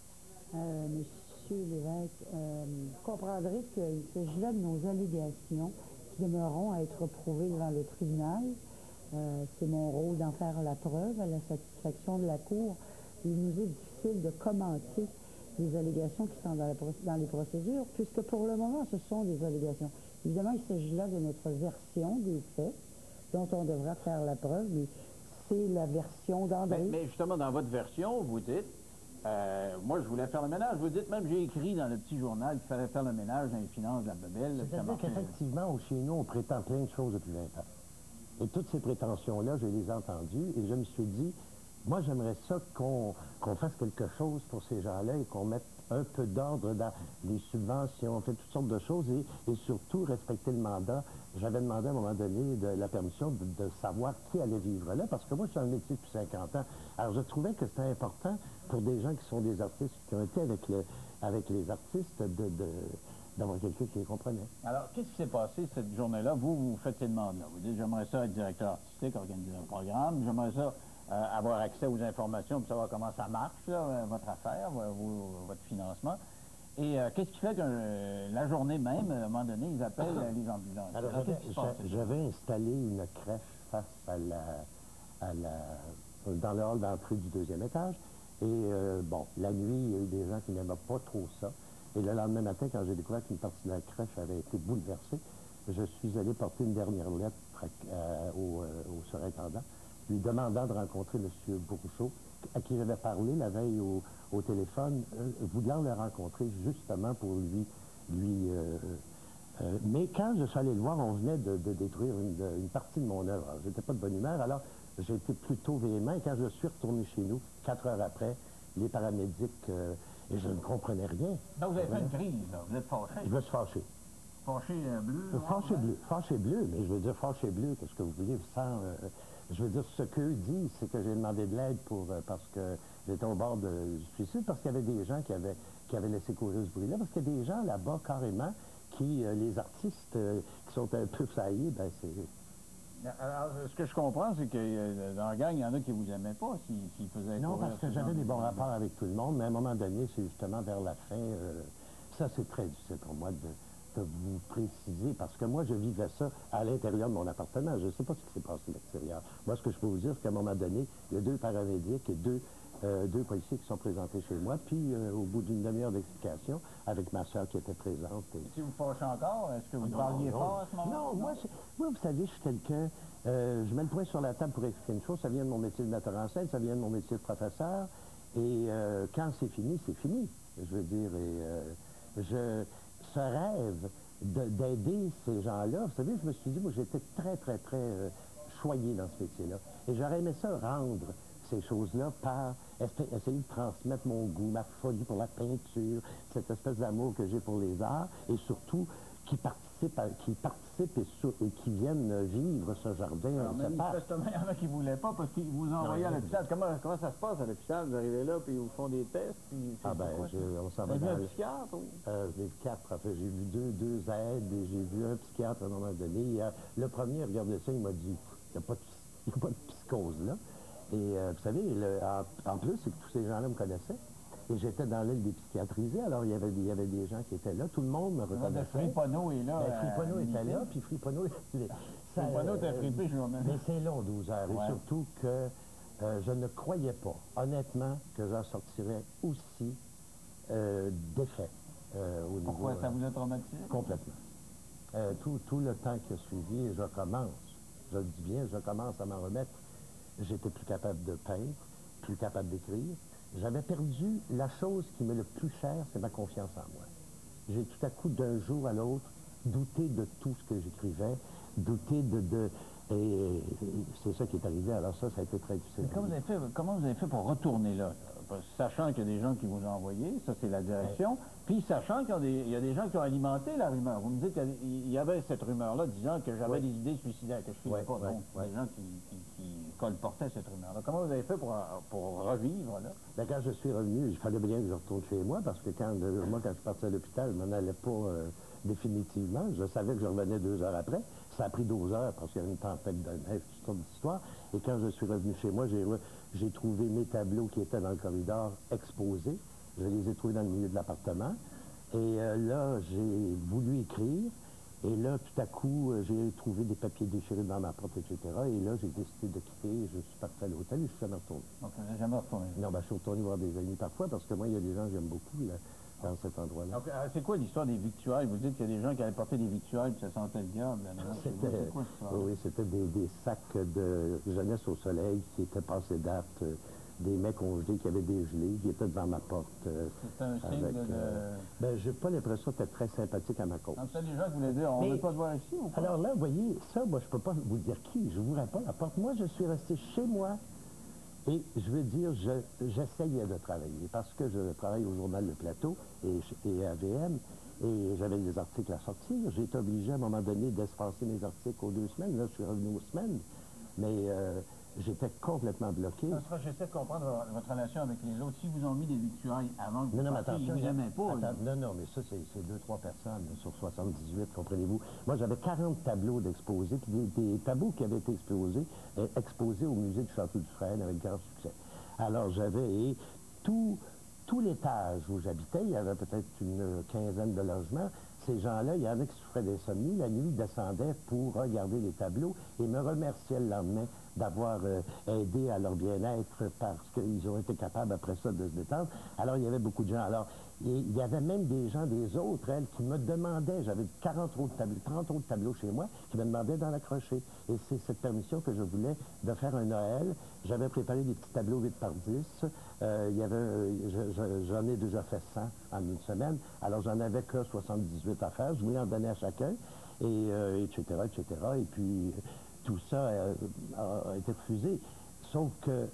Monsieur Lévesque, vous comprendrez qu'il s'agit là de nos allégations qui demeureront à être prouvées devant le tribunal. C'est mon rôle d'en faire la preuve à la satisfaction de la Cour. Il nous est difficile de commenter les allégations qui sont dans les procédures, puisque pour le moment, ce sont des allégations. Évidemment, il s'agit là de notre version des faits, dont on devra faire la preuve, mais c'est la version d'André. Mais justement, dans votre version, vous dites, moi, je voulais faire le ménage. Vous dites même, j'ai écrit dans le petit journal qu'il fallait faire le ménage dans les finances de la bebelle. C'est-à-dire qu'effectivement, chez nous, on prétend plein de choses depuis 20 ans. Et toutes ces prétentions-là, je les ai entendues et je me suis dit, moi, j'aimerais ça qu'on fasse quelque chose pour ces gens-là et qu'on mette un peu d'ordre dans les subventions, on fait toutes sortes de choses et surtout respecter le mandat. J'avais demandé à un moment donné la permission de savoir qui allait vivre là, parce que moi, je suis dans le métier depuis 50 ans. Alors, je trouvais que c'était important pour des gens qui sont des artistes, qui ont été avec les artistes, d'avoir quelqu'un qui les comprenait. Alors, qu'est-ce qui s'est passé cette journée-là? Vous faites ces demandes-là. Vous dites, j'aimerais ça être directeur artistique, organiser un programme, j'aimerais ça avoir accès aux informations pour savoir comment ça marche, là, votre affaire, votre financement. Et qu'est-ce qui fait que la journée même, à un moment donné, ils appellent les ambulances? Alors, j'avais installé une crèche face dans le hall d'entrée du 2e étage. Et bon, la nuit, il y a eu des gens qui n'aimaient pas trop ça. Et le lendemain matin, quand j'ai découvert qu'une partie de la crèche avait été bouleversée, je suis allé porter une dernière lettre au surintendant, lui demandant de rencontrer M. Bourgeot, à qui j'avais parlé la veille au téléphone, voulant le rencontrer justement pour lui Mais quand je suis allé le voir, on venait de détruire une partie de mon œuvre. J'étais pas de bonne humeur, alors j'ai été plutôt véhément. Et quand je suis retourné chez nous, 4 heures après, les paramédics, et je ne comprenais rien. Donc vous avez fait une crise, là. Vous êtes fâché. Je me suis fâché. Fâché bleu? Fâché bleu, mais je veux dire fâché bleu, qu'est-ce que vous voulez, sans... je veux dire, ce qu'eux disent, c'est que j'ai demandé de l'aide parce que j'étais au bord du suicide, parce qu'il y avait des gens qui avaient laissé courir ce bruit-là, parce qu'il y a des gens là-bas, carrément, qui, les artistes qui sont un peu faillis, ben c'est... Alors, ce que je comprends, c'est que dans la gang, il y en a qui vous aimaient pas s'ils faisaient... Non, parce que j'avais des bons rapports avec tout le monde, mais à un moment donné, c'est justement vers la fin, ça c'est très difficile pour moi de vous préciser, parce que moi, je vivais ça à l'intérieur de mon appartement. Je ne sais pas ce qui s'est passé à l'extérieur. Moi, ce que je peux vous dire, c'est qu'à un moment donné, il y a 2 paramédics et deux policiers qui sont présentés chez moi, puis au bout d'une demi-heure d'explication, avec ma soeur qui était présente. Si vous fâchez encore, est-ce que vous parliez fort à ce moment-là? Non, moi, vous savez, je suis quelqu'un, je mets le point sur la table pour expliquer une chose, ça vient de mon métier de metteur en scène, ça vient de mon métier de professeur, et quand c'est fini, je veux dire, ce rêve d'aider ces gens-là, vous savez, je me suis dit, moi, j'étais très, très, très choyé dans ce métier-là. Et j'aurais aimé ça rendre ces choses-là par essayer de transmettre mon goût, ma folie pour la peinture, cette espèce d'amour que j'ai pour les arts, et surtout qui participent et qui viennent vivre ce jardin. Alors, manifestement, il y en a qui ne voulaient pas parce qu'ils vous envoyaient à l'hôpital. Comment ça se passe à l'hôpital? Vous arrivez là, puis ils vous font des tests? Puis on s'en va dans un psychiatre? Des psychiatres, en fait. J'ai vu deux aides et j'ai vu un psychiatre à un moment donné. Le premier, regardez ça, il m'a dit, il n'y a pas de psychose là. Et vous savez, en plus, c'est que tous ces gens-là me connaissaient. Et j'étais dans l'île des psychiatrisés, alors il y avait des gens qui étaient là. Tout le monde me reconnaissait. Friponneau est là. Friponneau était là, puis Friponneau... Friponneau était frippé, je vous mais c'est long, 12 heures. Ouais. Et surtout que je ne croyais pas, honnêtement, que j'en sortirais aussi défait au niveau... Pourquoi? Ça vous a traumatisé? Complètement. Tout le temps qui a suivi, je le dis bien, je commence à m'en remettre. J'étais plus capable de peindre, plus capable d'écrire. J'avais perdu la chose qui m'est le plus chère, c'est ma confiance en moi. J'ai tout à coup, d'un jour à l'autre, douté de tout ce que j'écrivais, douté et c'est ça qui est arrivé. Alors ça a été très difficile. Mais comment vous avez fait pour retourner là? Sachant qu'il y a des gens qui vous ont envoyé, ça c'est la direction, puis sachant qu'il y a des gens qui ont alimenté la rumeur. Vous me dites qu'il y avait cette rumeur-là disant que j'avais des idées suicidaires, que je ne filais pas. Donc, des gens qui colportaient cette rumeur-là. Comment vous avez fait pour revivre, là? Ben, quand je suis revenu, il fallait bien que je retourne chez moi, parce que quand je suis parti à l'hôpital, je m'en allais pas définitivement. Je savais que je revenais 2 heures après. Ça a pris 12 heures, parce qu'il y a une tempête de neige, toute l'histoire. Et quand je suis revenu chez moi, j'ai trouvé mes tableaux qui étaient dans le corridor exposés. Je les ai trouvés dans le milieu de l'appartement. Et là, j'ai voulu écrire. Et là, tout à coup, j'ai trouvé des papiers déchirés dans ma porte, etc. Et là, j'ai décidé de quitter. Je suis parti à l'hôtel et je suis jamais retourné. Donc, vous n'êtes jamais retourné? Non, je suis retourné voir des amis parfois, parce que moi, il y a des gens que j'aime beaucoup là, dans cet endroit-là. Donc, c'est quoi l'histoire des victuailles? Vous dites qu'il y a des gens qui allaient porter des victuailles puis ça sentait le diable. Oui, c'était des sacs de jeunesse au soleil qui étaient passés date, des mecs congelés qui avaient dégelé, qui étaient devant ma porte. C'est un signe j'ai pas l'impression d'être très sympathique à ma cause. C'est des gens qui voulaient dire, on ne veut pas te voir ici ou pas? Alors là, vous voyez, ça, moi, je peux pas vous dire qui. Je vous réponds à la porte. Moi, je suis resté chez moi. Et je veux dire, j'essayais de travailler parce que je travaille au Journal Le Plateau et à VM et j'avais des articles à sortir. J'ai été obligé à un moment donné d'espacer mes articles aux 2 semaines. Là, je suis revenu aux semaines, mais j'étais complètement bloqué. J'essaie de comprendre votre relation avec les autres. Si vous ont mis des victuailles avant que vous partiez, ils vous aimaient pas. Non, mais ça, c'est 2-3 personnes sur 78, comprenez-vous. Moi, j'avais 40 tableaux d'exposés, puis des tableaux qui avaient été exposés au musée du Château du Frêne avec grand succès. Alors, j'avais tout l'étage où j'habitais, il y avait peut-être une quinzaine de logements. Ces gens-là, il y en a qui souffraient d'insomnie. La nuit, ils descendaient pour regarder les tableaux et me remerciaient le lendemain d'avoir aidé à leur bien-être parce qu'ils ont été capables après ça de se détendre. Alors, il y avait beaucoup de gens. Alors, il y avait même des gens des autres, elles, qui me demandaient, j'avais 30 autres tableaux chez moi, qui me demandaient d'en accrocher. Et c'est cette permission que je voulais de faire un Noël. J'avais préparé des petits tableaux 8 par 10. J'en ai déjà fait 100 en une semaine. Alors, j'en avais que 78 à faire. Je voulais en donner à chacun, et etc., etc. Et puis, tout ça a été refusé. Sauf que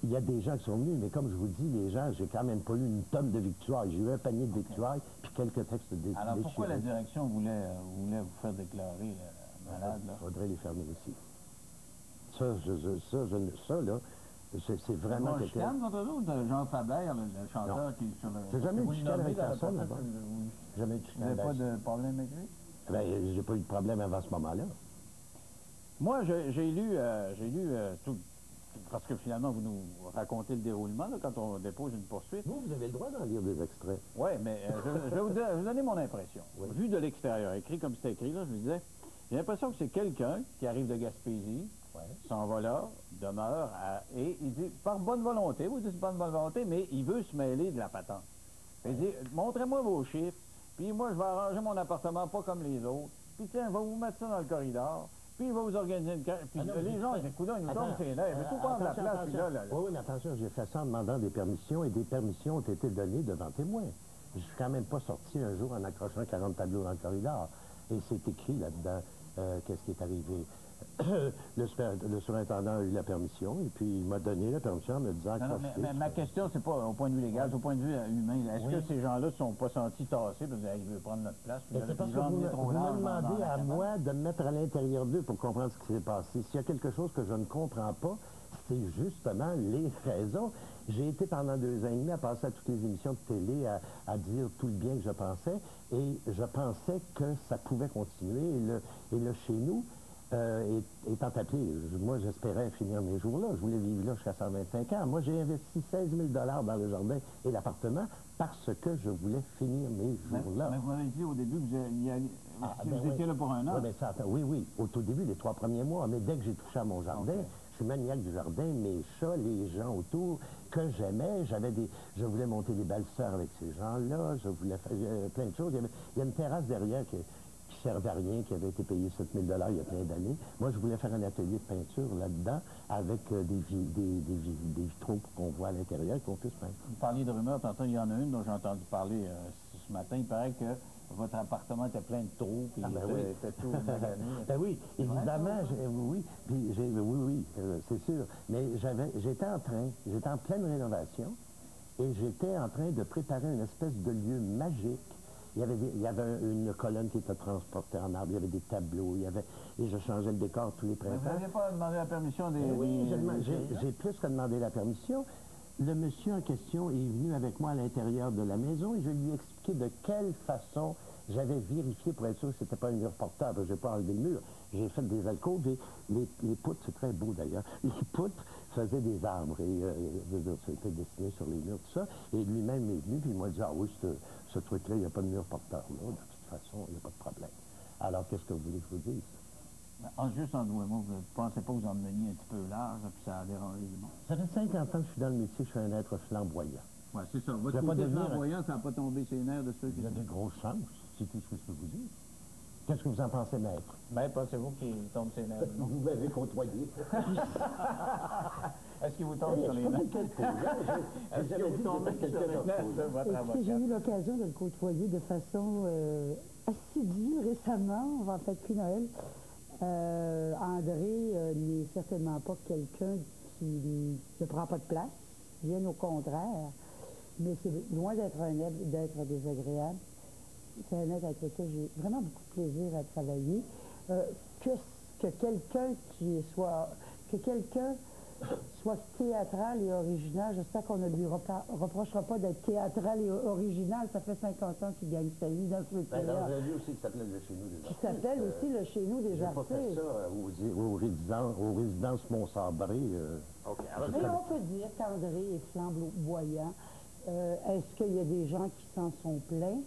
il y a des gens qui sont venus, mais comme je vous dis, les gens, j'ai quand même pas eu une tonne de victoires. J'ai eu un panier de victoires, puis quelques textes déchirés. Alors, pourquoi la direction voulait vous faire déclarer malade, là? Il faudrait les fermer aussi. Ça, là, c'est vraiment quelque chose. Contre eux, Jean Fabert, le chanteur qui est sur le... J'ai jamais eu de chicane avec personne, là-bas. Jamais eu de chicane. Vous n'avez pas de problème avec lui? Ben, j'ai pas eu de problème avant ce moment-là. Moi, j'ai lu tout... Parce que finalement, vous nous racontez le déroulement là, quand on dépose une poursuite. Vous avez le droit d'en lire des extraits. Oui, mais je vais vous donner mon impression. Oui. Vu de l'extérieur, écrit comme c'était écrit, là, je me disais, j'ai l'impression que c'est quelqu'un qui arrive de Gaspésie, s'en va là, demeure, et il dit, par bonne volonté, vous dites pas de bonne volonté, mais il veut se mêler de la patente. Il dit, montrez-moi vos chiffres, puis moi, je vais arranger mon appartement pas comme les autres, puis tiens, je vais vous mettre ça dans le corridor. Puis il va vous organiser une carte. Puis les gens, écoute, ils nous tombent ses nerfs. Il faut prendre la place. Puis là. Oui, mais attention, j'ai fait ça en demandant des permissions, et des permissions ont été données devant témoins. Je suis quand même pas sorti un jour en accrochant 40 tableaux dans le corridor. Et c'est écrit là-dedans qu'est-ce qui est arrivé. Le surintendant a eu la permission, et puis il m'a donné la permission en me disant... mais ma question, c'est pas au point de vue légal, c'est au point de vue humain. Est-ce que ces gens-là ne sont pas sentis tassés, parce qu'ils veulent prendre notre place? C'est parce que vous me demandez à moi de me mettre à l'intérieur d'eux pour comprendre ce qui s'est passé. S'il y a quelque chose que je ne comprends pas, c'est justement les raisons. J'ai été pendant 2 ans et demi à passer à toutes les émissions de télé, à dire tout le bien que je pensais, et je pensais que ça pouvait continuer. Et le chez nous... étant appelé, moi j'espérais finir mes jours là, je voulais vivre là jusqu'à 125 ans. Moi j'ai investi 16 000 $ dans le jardin et l'appartement parce que je voulais finir mes jours là. Mais vous m'avez dit au début que vous étiez là pour un an. Oui, au tout début, les 3 premiers mois, mais dès que j'ai touché à mon jardin, je suis maniaque du jardin, mes chats, les gens autour que j'aimais, je voulais monter des belles sœurs avec ces gens-là, je voulais faire plein de choses. Il y a une terrasse derrière qui servait à rien, qui avait été payé 7 000 $ il y a plein d'années. Moi, je voulais faire un atelier de peinture là-dedans avec des vitraux pour qu'on voit à l'intérieur et qu'on puisse peindre. Vous parliez de rumeurs, tantôt, il y en a une dont j'ai entendu parler ce matin. Il paraît que votre appartement était plein de trous, puis était tout magané. Ben oui, évidemment, oui, c'est sûr. Mais j'étais en pleine rénovation, et j'étais en train de préparer une espèce de lieu magique. Il y avait une colonne qui était transportée en arbre, il y avait des tableaux, et je changeais le décor tous les printemps. Vous n'aviez pas demandé la permission des... Oui, j'ai plus que demandé la permission. Le monsieur en question est venu avec moi à l'intérieur de la maison et je lui ai expliqué de quelle façon j'avais vérifié pour être sûr que c'était pas un mur porteur. Je n'ai pas enlevé le mur. J'ai fait des alcôves et les poutres, c'est très beau d'ailleurs, les poutres faisaient des arbres et c'était dessiné sur les murs, tout ça. Et lui-même est venu puis il m'a dit, ah oui, ce truc-là, il n'y a pas de mur porteur là. De toute façon, il n'y a pas de problème. Alors, qu'est-ce que vous voulez que je vous dise? Juste en vous et moi, vous ne pensez pas que vous en meniez un petit peu large, puis ça a dérangé le monde? Ça fait 50 ans que je suis dans le métier, je suis un être flamboyant. Oui, c'est ça. Votre côté flamboyant, ça n'a pas tombé ses nerfs de ceux qui... Il y a des grosses chances, c'est tout ce que je peux vous dire. Qu'est-ce que vous en pensez, maître? Maître, pensez-vous qu'il tombe ses nerfs? Vous m'avez côtoyé. Est-ce qu'il vous tombe sur les nerfs? Est-ce qu'il vous tombe sur les nerfs de votre avocat? J'ai eu l'occasion de le côtoyer de façon assidue récemment, en fait, depuis Noël. André n'est certainement pas quelqu'un qui ne prend pas de place, bien au contraire, mais c'est loin d'être désagréable. C'est un être avec lequel j'ai vraiment beaucoup de plaisir à travailler. Que quelqu'un soit théâtral et original, j'espère qu'on ne lui reprochera pas d'être théâtral et original. Ça fait 50 ans qu'il gagne sa vie dans ce métier-là. J'ai vu aussi qui s'appelait le Chez nous des artistes. Qui s'appelle aussi le Chez nous des artistes. J'ai pas fait ça aux résidences Mont-Sabré. Mais on peut dire qu'André est flamboyant. Est-ce qu'il y a des gens qui s'en sont plaints?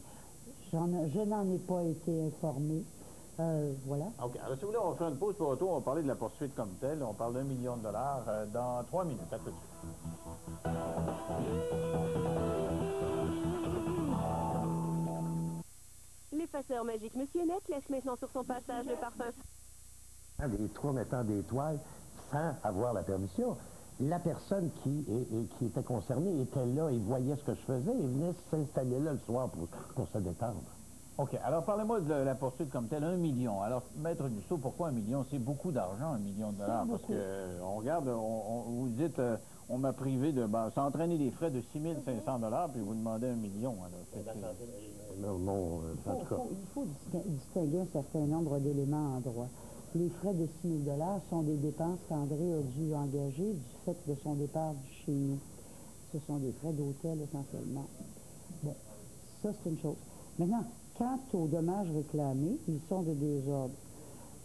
Je n'en ai pas été informée. Voilà. OK. Alors, si vous voulez, on va faire une pause pour retour. On va parler de la poursuite comme telle. On parle d'1 million de dollars dans 3 minutes. À tout de suite. L'effaceur magique Monsieur Net laisse maintenant sur son passage le parfum. Des trous mettant des toiles sans avoir la permission. La personne qui était concernée était là et voyait ce que je faisais et venait s'installer là le soir pour se détendre. OK. Alors, parlez-moi de la poursuite comme telle. 1 million. Alors, Maître Gusseau, pourquoi 1 million? C'est beaucoup d'argent, 1 million de dollars. Parce que, on regarde, vous dites, on m'a privé de s'entraîner des frais de 6 500 dollars, puis vous demandez 1 million. Alors, il faut distinguer un certain nombre d'éléments en droit. Les frais de 6 000 $ sont des dépenses qu'André a dû engager du fait de son départ de chez nous. Ce sont des frais d'hôtel essentiellement. Bon, ça c'est une chose. Maintenant, quant aux dommages réclamés, ils sont de deux ordres.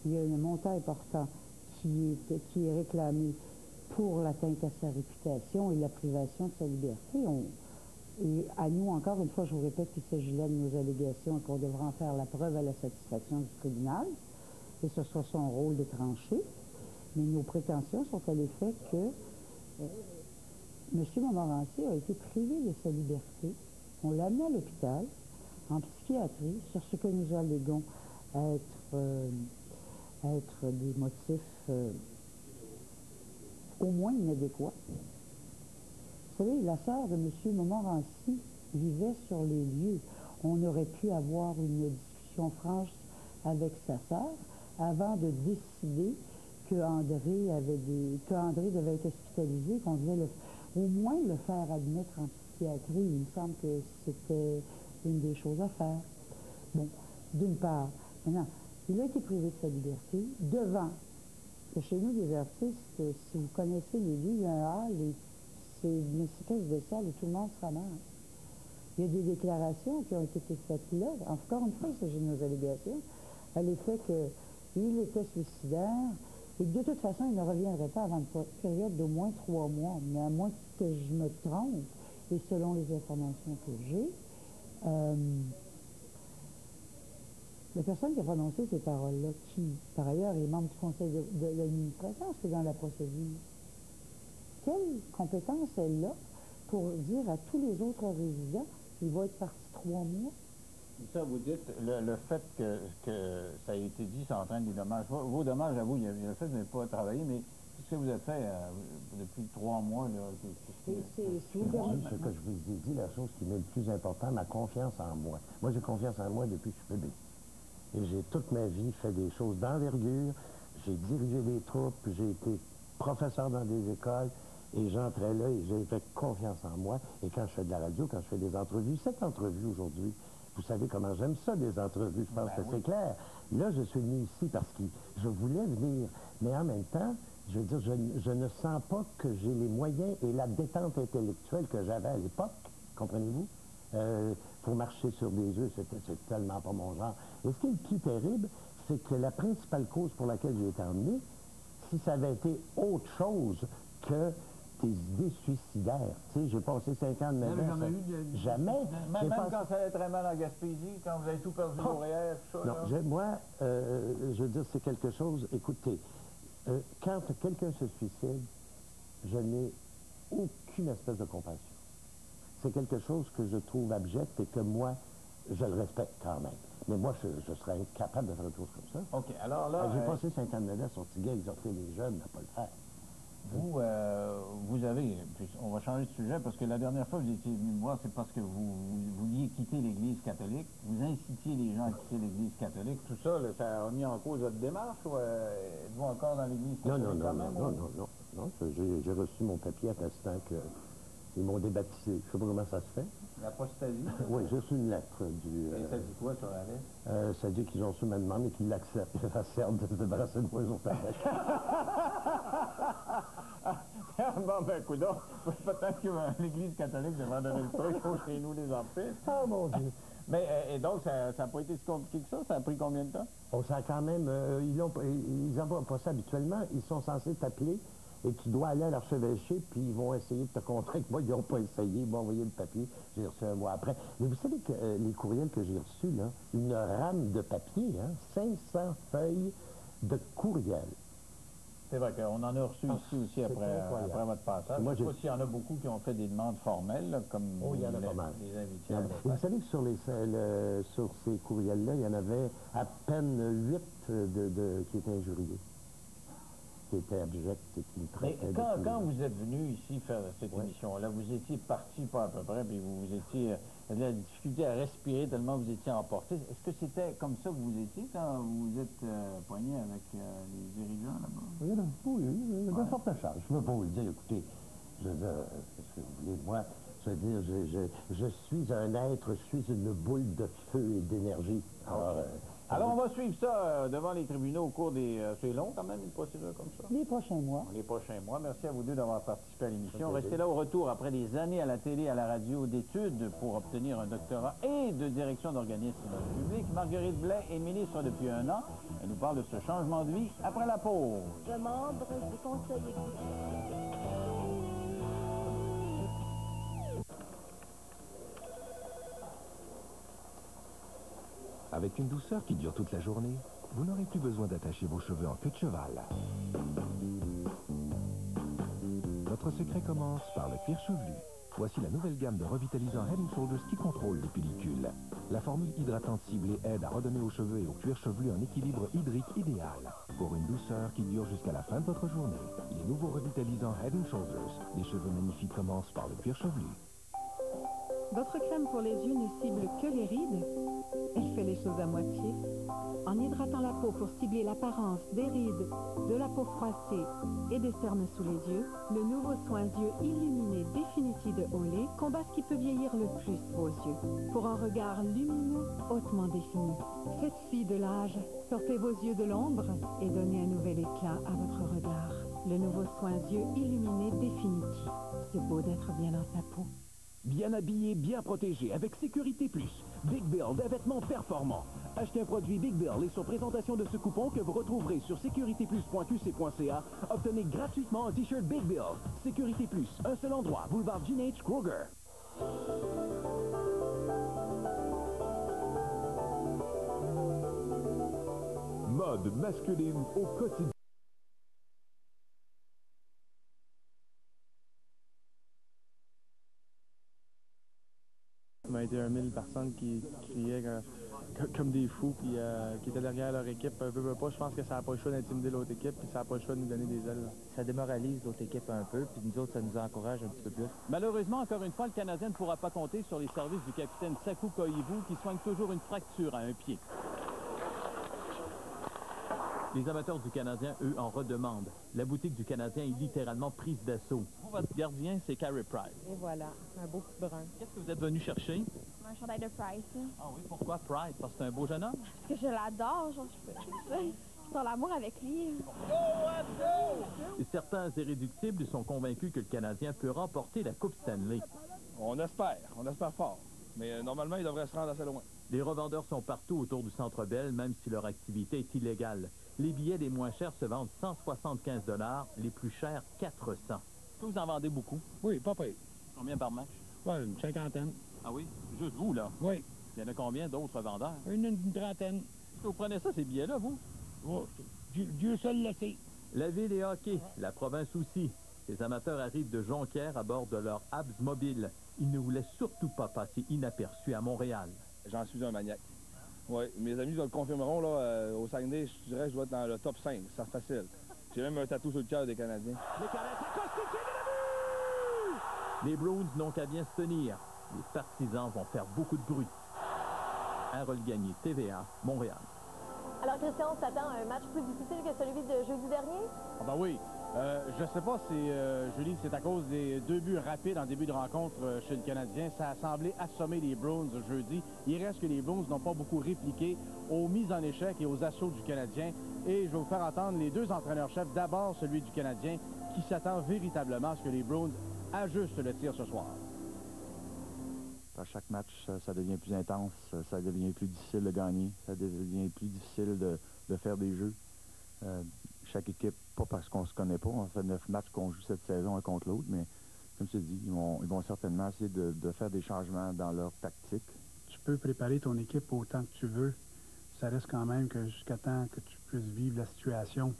Il y a un montant important qui est réclamé pour l'atteinte à sa réputation et la privation de sa liberté. Et à nous, encore une fois, je vous répète qu'il s'agit là de nos allégations et qu'on devra en faire la preuve à la satisfaction du tribunal. Et ce sera son rôle de trancher. Mais nos prétentions sont à l'effet que M. Montmorency a été privé de sa liberté. On l'a amené à l'hôpital, en psychiatrie, sur ce que nous alléguons être des motifs au moins inadéquats. Vous savez, la sœur de M. Montmorency vivait sur les lieux. On aurait pu avoir une discussion franche avec sa sœur avant de décider qu'André devait être hospitalisé, qu'on devait au moins le faire admettre en psychiatrie. Il me semble que c'était une des choses à faire. Bon, d'une part. Maintenant, il a été privé de sa liberté devant. Chez nous, les artistes, si vous connaissez les lieux, il y a un hall, c'est une espèce de salle où tout le monde se ramasse. Il y a des déclarations qui ont été faites là. Encore une fois, il s'agit de nos allégations, à l'effet qu'il était suicidaire et que de toute façon, il ne reviendrait pas avant une période d'au moins 3 mois. Mais à moins que je me trompe, et selon les informations que j'ai, la personne qui a prononcé ces paroles-là, qui, par ailleurs, est membre du conseil de l'administration, c'est dans la procédure, quelle compétence elle a pour dire à tous les autres résidents qu'il va être parti 3 mois? Ça, vous dites, le fait que ça a été dit, ça entraîne des dommages. Vos dommages, à vous, il y a le fait que vous n'avez pas travaillé, mais qu'est-ce que vous avez fait depuis 3 mois? Là, ce que je vous ai dit, la chose qui m'est le plus importante, ma confiance en moi. Moi, j'ai confiance en moi depuis que je suis bébé. Et j'ai toute ma vie fait des choses d'envergure. J'ai dirigé des troupes, j'ai été professeur dans des écoles, et j'entrais là et j'ai fait confiance en moi. Et quand je fais de la radio, quand je fais des entrevues, cette entrevue aujourd'hui, vous savez comment j'aime ça, des entrevues, je pense que c'est clair. Là, je suis venu ici parce que je voulais venir, mais en même temps, je veux dire, je ne sens pas que j'ai les moyens et la détente intellectuelle que j'avais à l'époque, comprenez-vous? Pour marcher sur des œufs, c'est tellement pas mon genre. Et ce qui est le plus terrible, c'est que la principale cause pour laquelle j'ai été emmené, si ça avait été autre chose que des idées suicidaires. Tu sais, j'ai passé 5 ans de ma vie. Jamais. Même quand ça allait très mal en Gaspésie, quand vous avez tout perdu vos rêves, tout ça. Non, moi, je veux dire, c'est quelque chose. Écoutez, quand quelqu'un se suicide, je n'ai aucune espèce de compassion. C'est quelque chose que je trouve abject et que moi, je le respecte quand même. Mais moi, je serais incapable de faire une chose comme ça. OK, alors là... J'ai passé 5 ans de ma vie à sortir à exhorter les jeunes à ne pas le faire. Vous avez, puis on va changer de sujet, parce que la dernière fois que vous étiez venu me voir, c'est parce que vous vouliez quitter l'Église catholique, vous incitiez les gens à quitter l'Église catholique, tout ça, là, ça a mis en cause votre démarche, ou êtes-vous encore dans l'Église catholique? Non, j'ai reçu mon papier attestant qu'ils m'ont débaptisé. Je ne sais pas comment ça se fait. L'apostasie? Oui, j'ai reçu une lettre du... Et ça dit quoi sur la lettre? Ça dit qu'ils ont reçu ma demande et qu'ils l'acceptent. Ça sert de se débarrasser de moi, ils ont fait. Bon, ben, coudonc, peut-être que l'Église catholique devrait donner le truc chez nous, les empêches. Ah, mon Dieu! Mais, et donc, ça n'a pas été si compliqué que ça? Ça a pris combien de temps? Ça a quand même... ils n'ont pas ça habituellement. Ils sont censés t'appeler et tu dois aller à l'archevêché, puis ils vont essayer de te convaincre. Moi, ils n'ont pas essayé, ils m'ont envoyé le papier, j'ai reçu un mois après. Mais vous savez que les courriels que j'ai reçus, là, une rame de papier, hein, 500 feuilles de courriels. C'est vrai qu'on en a reçu ici aussi après votre passage. Moi, je ne sais pas s'il y en a beaucoup qui ont fait des demandes formelles, là, comme il y en a pas mal. les invités. Et vous savez que sur ces courriels-là, il y en avait à peine 8 qui étaient injuriés, qui étaient abjects et qui me traitaient quand vous êtes venu ici faire cette émission-là, vous étiez parti pas à peu près, puis vous étiez de la difficulté à respirer tellement vous étiez emporté. Est-ce que c'était comme ça que vous étiez quand vous êtes poigné avec les dirigeants là-bas? Oui, il y a de fortes charges. Je ne veux pas vous le dire, écoutez, je veux dire, qu'est-ce que vous voulez, moi, je veux dire, je suis un être, je suis une boule de feu et d'énergie. Alors, on va suivre ça devant les tribunaux au cours des... c'est long quand même, une procédure comme ça? Les prochains mois. Les prochains mois. Merci à vous deux d'avoir participé à l'émission. Restez là au retour après des années à la télé, à la radio, d'études pour obtenir un doctorat et de direction d'organismes publics. Marguerite Blais est ministre depuis 1 an. Elle nous parle de ce changement de vie après la pause. Le membre du Conseil exécutif. Avec une douceur qui dure toute la journée, vous n'aurez plus besoin d'attacher vos cheveux en queue de cheval. Notre secret commence par le cuir chevelu. Voici la nouvelle gamme de revitalisants Head & Shoulders qui contrôle les pellicules. La formule hydratante ciblée aide à redonner aux cheveux et au cuir chevelu un équilibre hydrique idéal pour une douceur qui dure jusqu'à la fin de votre journée. Les nouveaux revitalisants Head & Shoulders. Les cheveux magnifiques commencent par le cuir chevelu. Votre crème pour les yeux ne cible que les rides? Elle fait les choses à moitié. En hydratant la peau pour cibler l'apparence des rides, de la peau froissée et des cernes sous les yeux, le nouveau soin yeux illuminé Definity de Olay combat ce qui peut vieillir le plus vos yeux. Pour un regard lumineux, hautement défini. Faites fi de l'âge, sortez vos yeux de l'ombre et donnez un nouvel éclat à votre regard. Le nouveau soin yeux illuminé Definity. C'est beau d'être bien dans sa peau. Bien habillé, bien protégé, avec Sécurité Plus. Big Bill, des vêtements performants. Achetez un produit Big Bill et sur présentation de ce coupon que vous retrouverez sur sécuritéplus.qc.ca, obtenez gratuitement un t-shirt Big Bill. Sécurité Plus, un seul endroit, boulevard Gene H. Kruger. Mode masculine au quotidien. Il m'a été 1000 personnes qui criaient comme des fous, puis qui étaient derrière leur équipe. Veux pas, je pense que ça n'a pas le choix d'intimider l'autre équipe, puis ça n'a pas le choix de nous donner des ailes. Ça démoralise l'autre équipe un peu, puis nous autres, ça nous encourage un petit peu plus. Malheureusement, encore une fois, le Canadien ne pourra pas compter sur les services du capitaine Sakou Koivu, qui soigne toujours une fracture à un pied. Les amateurs du Canadien, eux, en redemandent. La boutique du Canadien est littéralement prise d'assaut. Votre gardien, c'est Carey Price. Et voilà, un beau petit brun. Qu'est-ce que vous êtes venu chercher? Un chandail de Price. Ah oui, pourquoi Price? Parce que c'est un beau jeune homme? Parce que je l'adore, genre, je suis en amour avec lui. Et certains irréductibles sont convaincus que le Canadien peut remporter la Coupe Stanley. On espère fort. Mais normalement, il devrait se rendre assez loin. Les revendeurs sont partout autour du Centre Bell, même si leur activité est illégale. Les billets les moins chers se vendent 175 $, les plus chers 400. Est-ce que vous en vendez beaucoup? Oui, pas pire. Combien par match? Ouais, une cinquantaine. Ah oui? Juste vous, là? Oui. Il y en a combien d'autres vendeurs? Une trentaine. Est-ce que vous prenez ça, ces billets-là, vous? Oh, Dieu seul le sait. La ville est hockey, la province aussi. Les amateurs arrivent de Jonquière à bord de leur Habs mobile. Ils ne voulaient surtout pas passer inaperçus à Montréal. J'en suis un maniaque. Oui, mes amis le confirmeront, là, au Saguenay, je dirais que je dois être dans le top 5, c'est facile. J'ai même un tatou sur le cœur des Canadiens. Les Bruins n'ont qu'à bien se tenir. Les partisans vont faire beaucoup de bruit. Harold Gagné, TVA, Montréal. Alors, Christian, on s'attend à un match plus difficile que celui de jeudi dernier? Ah ben oui. Je ne sais pas si, Julie, c'est à cause des 2 buts rapides en début de rencontre chez le Canadien. Ça a semblé assommer les Bruins jeudi. Il reste que les Bruins n'ont pas beaucoup répliqué aux mises en échec et aux assauts du Canadien. Et je vais vous faire entendre les 2 entraîneurs-chefs. D'abord, celui du Canadien, qui s'attend véritablement à ce que les Bruins ajustent le tir ce soir. À chaque match, ça devient plus intense, ça devient plus difficile de gagner, ça devient plus difficile de faire des jeux. chaque équipe, pas parce qu'on se connaît pas, on fait 9 matchs qu'on joue cette saison un contre l'autre, mais comme je te dis, ils vont certainement essayer de faire des changements dans leur tactique. Tu peux préparer ton équipe autant que tu veux. Ça reste quand même que jusqu'à temps que tu puisses vivre la situation,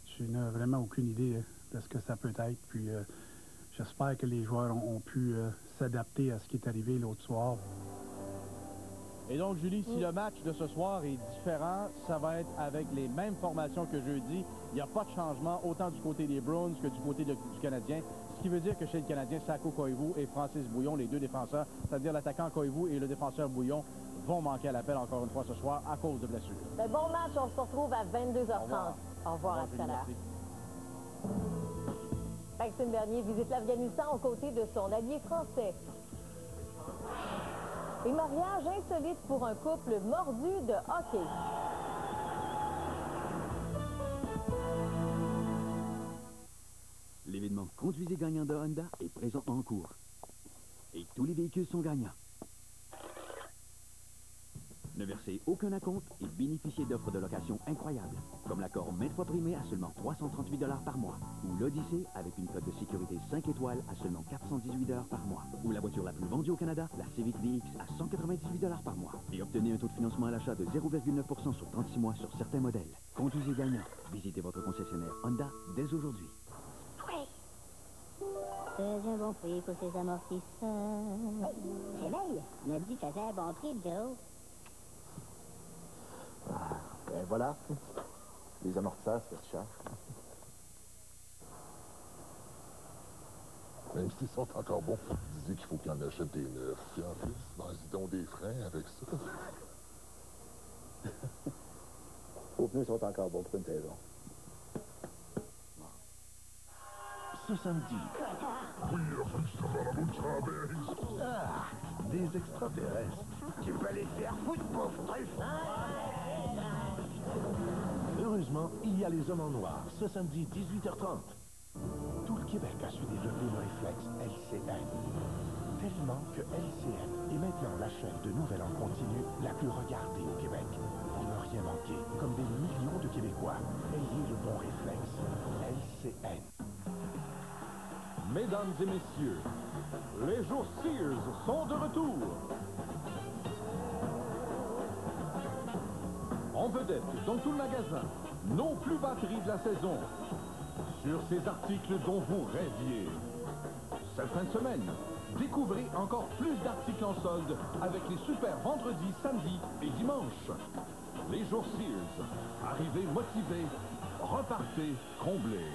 tu n'as vraiment aucune idée de ce que ça peut être. Puis j'espère que les joueurs ont pu s'adapter à ce qui est arrivé l'autre soir. Et donc, Julie, si le match de ce soir est différent, ça va être avec les mêmes formations que jeudi. Il n'y a pas de changement, autant du côté des Bruins que du côté du Canadien. Ce qui veut dire que chez le Canadien, Sako Koivu et Francis Bouillon, les deux défenseurs, c'est-à-dire l'attaquant Koivu et le défenseur Bouillon, vont manquer à l'appel encore une fois ce soir à cause de blessures. Bon match, on se retrouve à 22h30. Au revoir, à tout à l'heure. Maxime Bernier visite l'Afghanistan aux côtés de son allié français. Et mariage insolite pour un couple mordu de hockey. L'événement Conduisez gagnant de Honda est présentement en cours. Et tous les véhicules sont gagnants. Ne versez aucun acompte et bénéficiez d'offres de location incroyables, comme l'accord maintes fois primé à seulement 338 $ par mois, ou l'Odyssée avec une cote de sécurité 5 étoiles à seulement 418 $ par mois, ou la voiture la plus vendue au Canada, la Civic VX à 198 $ par mois, et obtenez un taux de financement à l'achat de 0,9% sur 36 mois sur certains modèles. Conduisez gagnant. Visitez votre concessionnaire Honda dès aujourd'hui. Faisais un bon prix pour ces amortisseurs. Réveille, on a dit que faisait un bon prix, Joe. Et voilà. Les amortisseurs, c'est cher. Même s'ils sont encore bons, disait qu'il faut qu'il en achète des neufs. Puis en plus, vas-y donc des freins avec ça. Vos pneus sont encore bons pour une saison. Ce samedi. Des extraterrestres. Tu vas les faire foutre, pauvre truffe. Heureusement, il y a les hommes en noir, ce samedi 18h30. Tout le Québec a su développer le réflexe LCN. Tellement que LCN est maintenant la chaîne de nouvelles en continu la plus regardée au Québec. Pour ne rien manquer, comme des millions de Québécois, ayez le bon réflexe. LCN. Mesdames et messieurs, les jours Sears sont de retour. En vedette dans tout le magasin, non plus batterie de la saison. Sur ces articles dont vous rêviez. Cette fin de semaine, découvrez encore plus d'articles en solde avec les super vendredis, samedis et dimanches. Les jours Sears. Arrivez motivés, repartez comblés.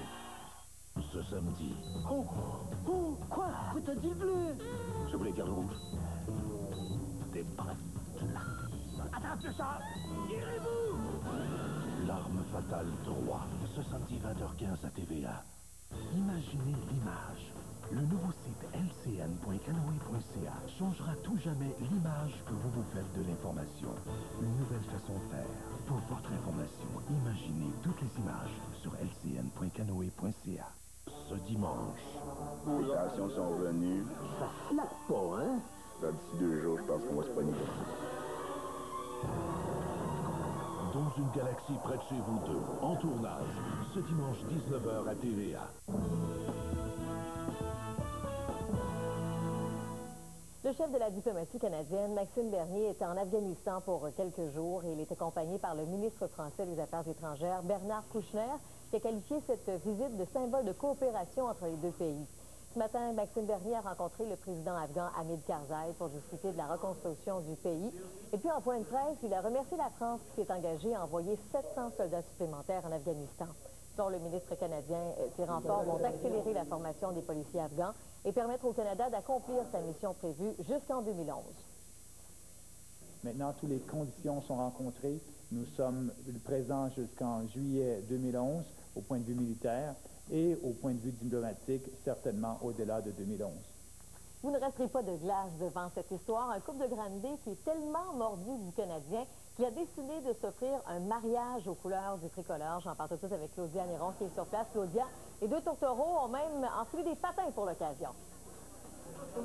Ce samedi. Oh, quoi? Pourquoi t'as dit le bleu? Je voulais dire le rouge. Des prêts. Attrapez ça! Tirez-vous! L'arme fatale 3. Ce samedi 20h15 à TVA. Imaginez l'image. Le nouveau site lcn.canoe.ca changera tout jamais l'image que vous vous faites de l'information. Une nouvelle façon de faire. Pour votre information, imaginez toutes les images sur lcn.canoe.ca. Ce dimanche. Les passions sont venues. Ça flatte pas, hein? D'ici 2 jours, je pense qu'on va se pogner comme ça. Dans une galaxie près de chez vous deux, en tournage, ce dimanche 19h à TVA. Le chef de la diplomatie canadienne, Maxime Bernier, était en Afghanistan pour quelques jours et il est accompagné par le ministre français des Affaires étrangères, Bernard Kouchner, qui a qualifié cette visite de symbole de coopération entre les deux pays. Ce matin, Maxime Bernier a rencontré le président afghan Hamid Karzai pour discuter de la reconstruction du pays. Et puis, en point de presse, il a remercié la France qui s'est engagée à envoyer 700 soldats supplémentaires en Afghanistan. Selon le ministre canadien, ces renforts vont accélérer la formation des policiers afghans et permettre au Canada d'accomplir sa mission prévue jusqu'en 2011. Maintenant, toutes les conditions sont rencontrées. Nous sommes présents jusqu'en juillet 2011 au point de vue militaire et au point de vue diplomatique, certainement au-delà de 2011. Vous ne resterez pas de glace devant cette histoire. Un couple de Granby qui est tellement mordu du Canadien qu'il a décidé de s'offrir un mariage aux couleurs du tricolore. J'en parle tout de suite avec Claudia Néron qui est sur place. Claudia, les deux tourtereaux ont même enfilé des patins pour l'occasion.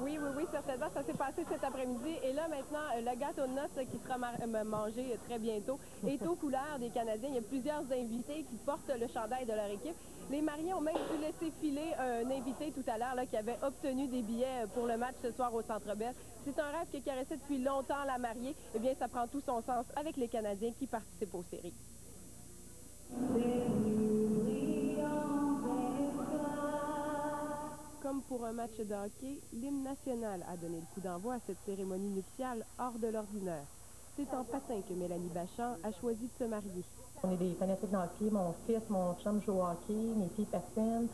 Oui, certainement. Ça s'est passé cet après-midi. Et là, maintenant, le gâteau de noces qui sera mangé très bientôt est aux couleurs des Canadiens. Il y a plusieurs invités qui portent le chandail de leur équipe. Les mariés ont même dû laisser filer un invité tout à l'heure qui avait obtenu des billets pour le match ce soir au Centre Bell. C'est un rêve qui caressait depuis longtemps la mariée. Eh bien, ça prend tout son sens avec les Canadiens qui participent aux séries. Comme pour un match de hockey, l'hymne national a donné le coup d'envoi à cette cérémonie nuptiale hors de l'ordinaire. C'est en patin que Mélanie Bachand a choisi de se marier. On est des fanatiques dans le hockey. Mon fils, mon chum joue au hockey, mes filles patinent.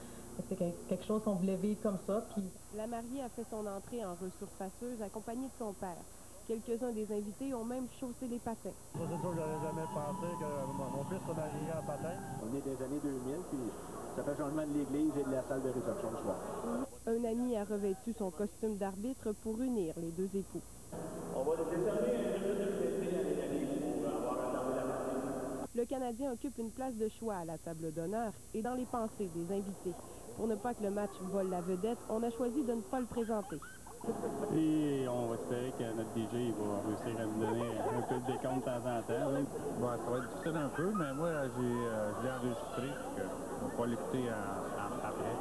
C'est quelque chose qu'on voulait vivre comme ça. Puis... La mariée a fait son entrée en resurfaceuse accompagnée de son père. Quelques-uns des invités ont même chaussé les patins. Moi, c'est sûr que j'aurais jamais pensé que mon fils se marierait en patin. On est des années 2000, puis ça fait changement de l'église et de la salle de réception le soir. Un ami a revêtu son costume d'arbitre pour unir les deux époux. On va décerner un peu de fierté à l'Italie pour avoir attendé la partie. Le Canadien occupe une place de choix à la table d'honneur et dans les pensées des invités. Pour ne pas que le match vole la vedette, on a choisi de ne pas le présenter. Et on va espérer que notre DJ va réussir à nous donner un peu de décompte de temps en temps. Bon, ça va être difficile un peu, mais moi, je l'ai enregistré. On va pas l'écouter après.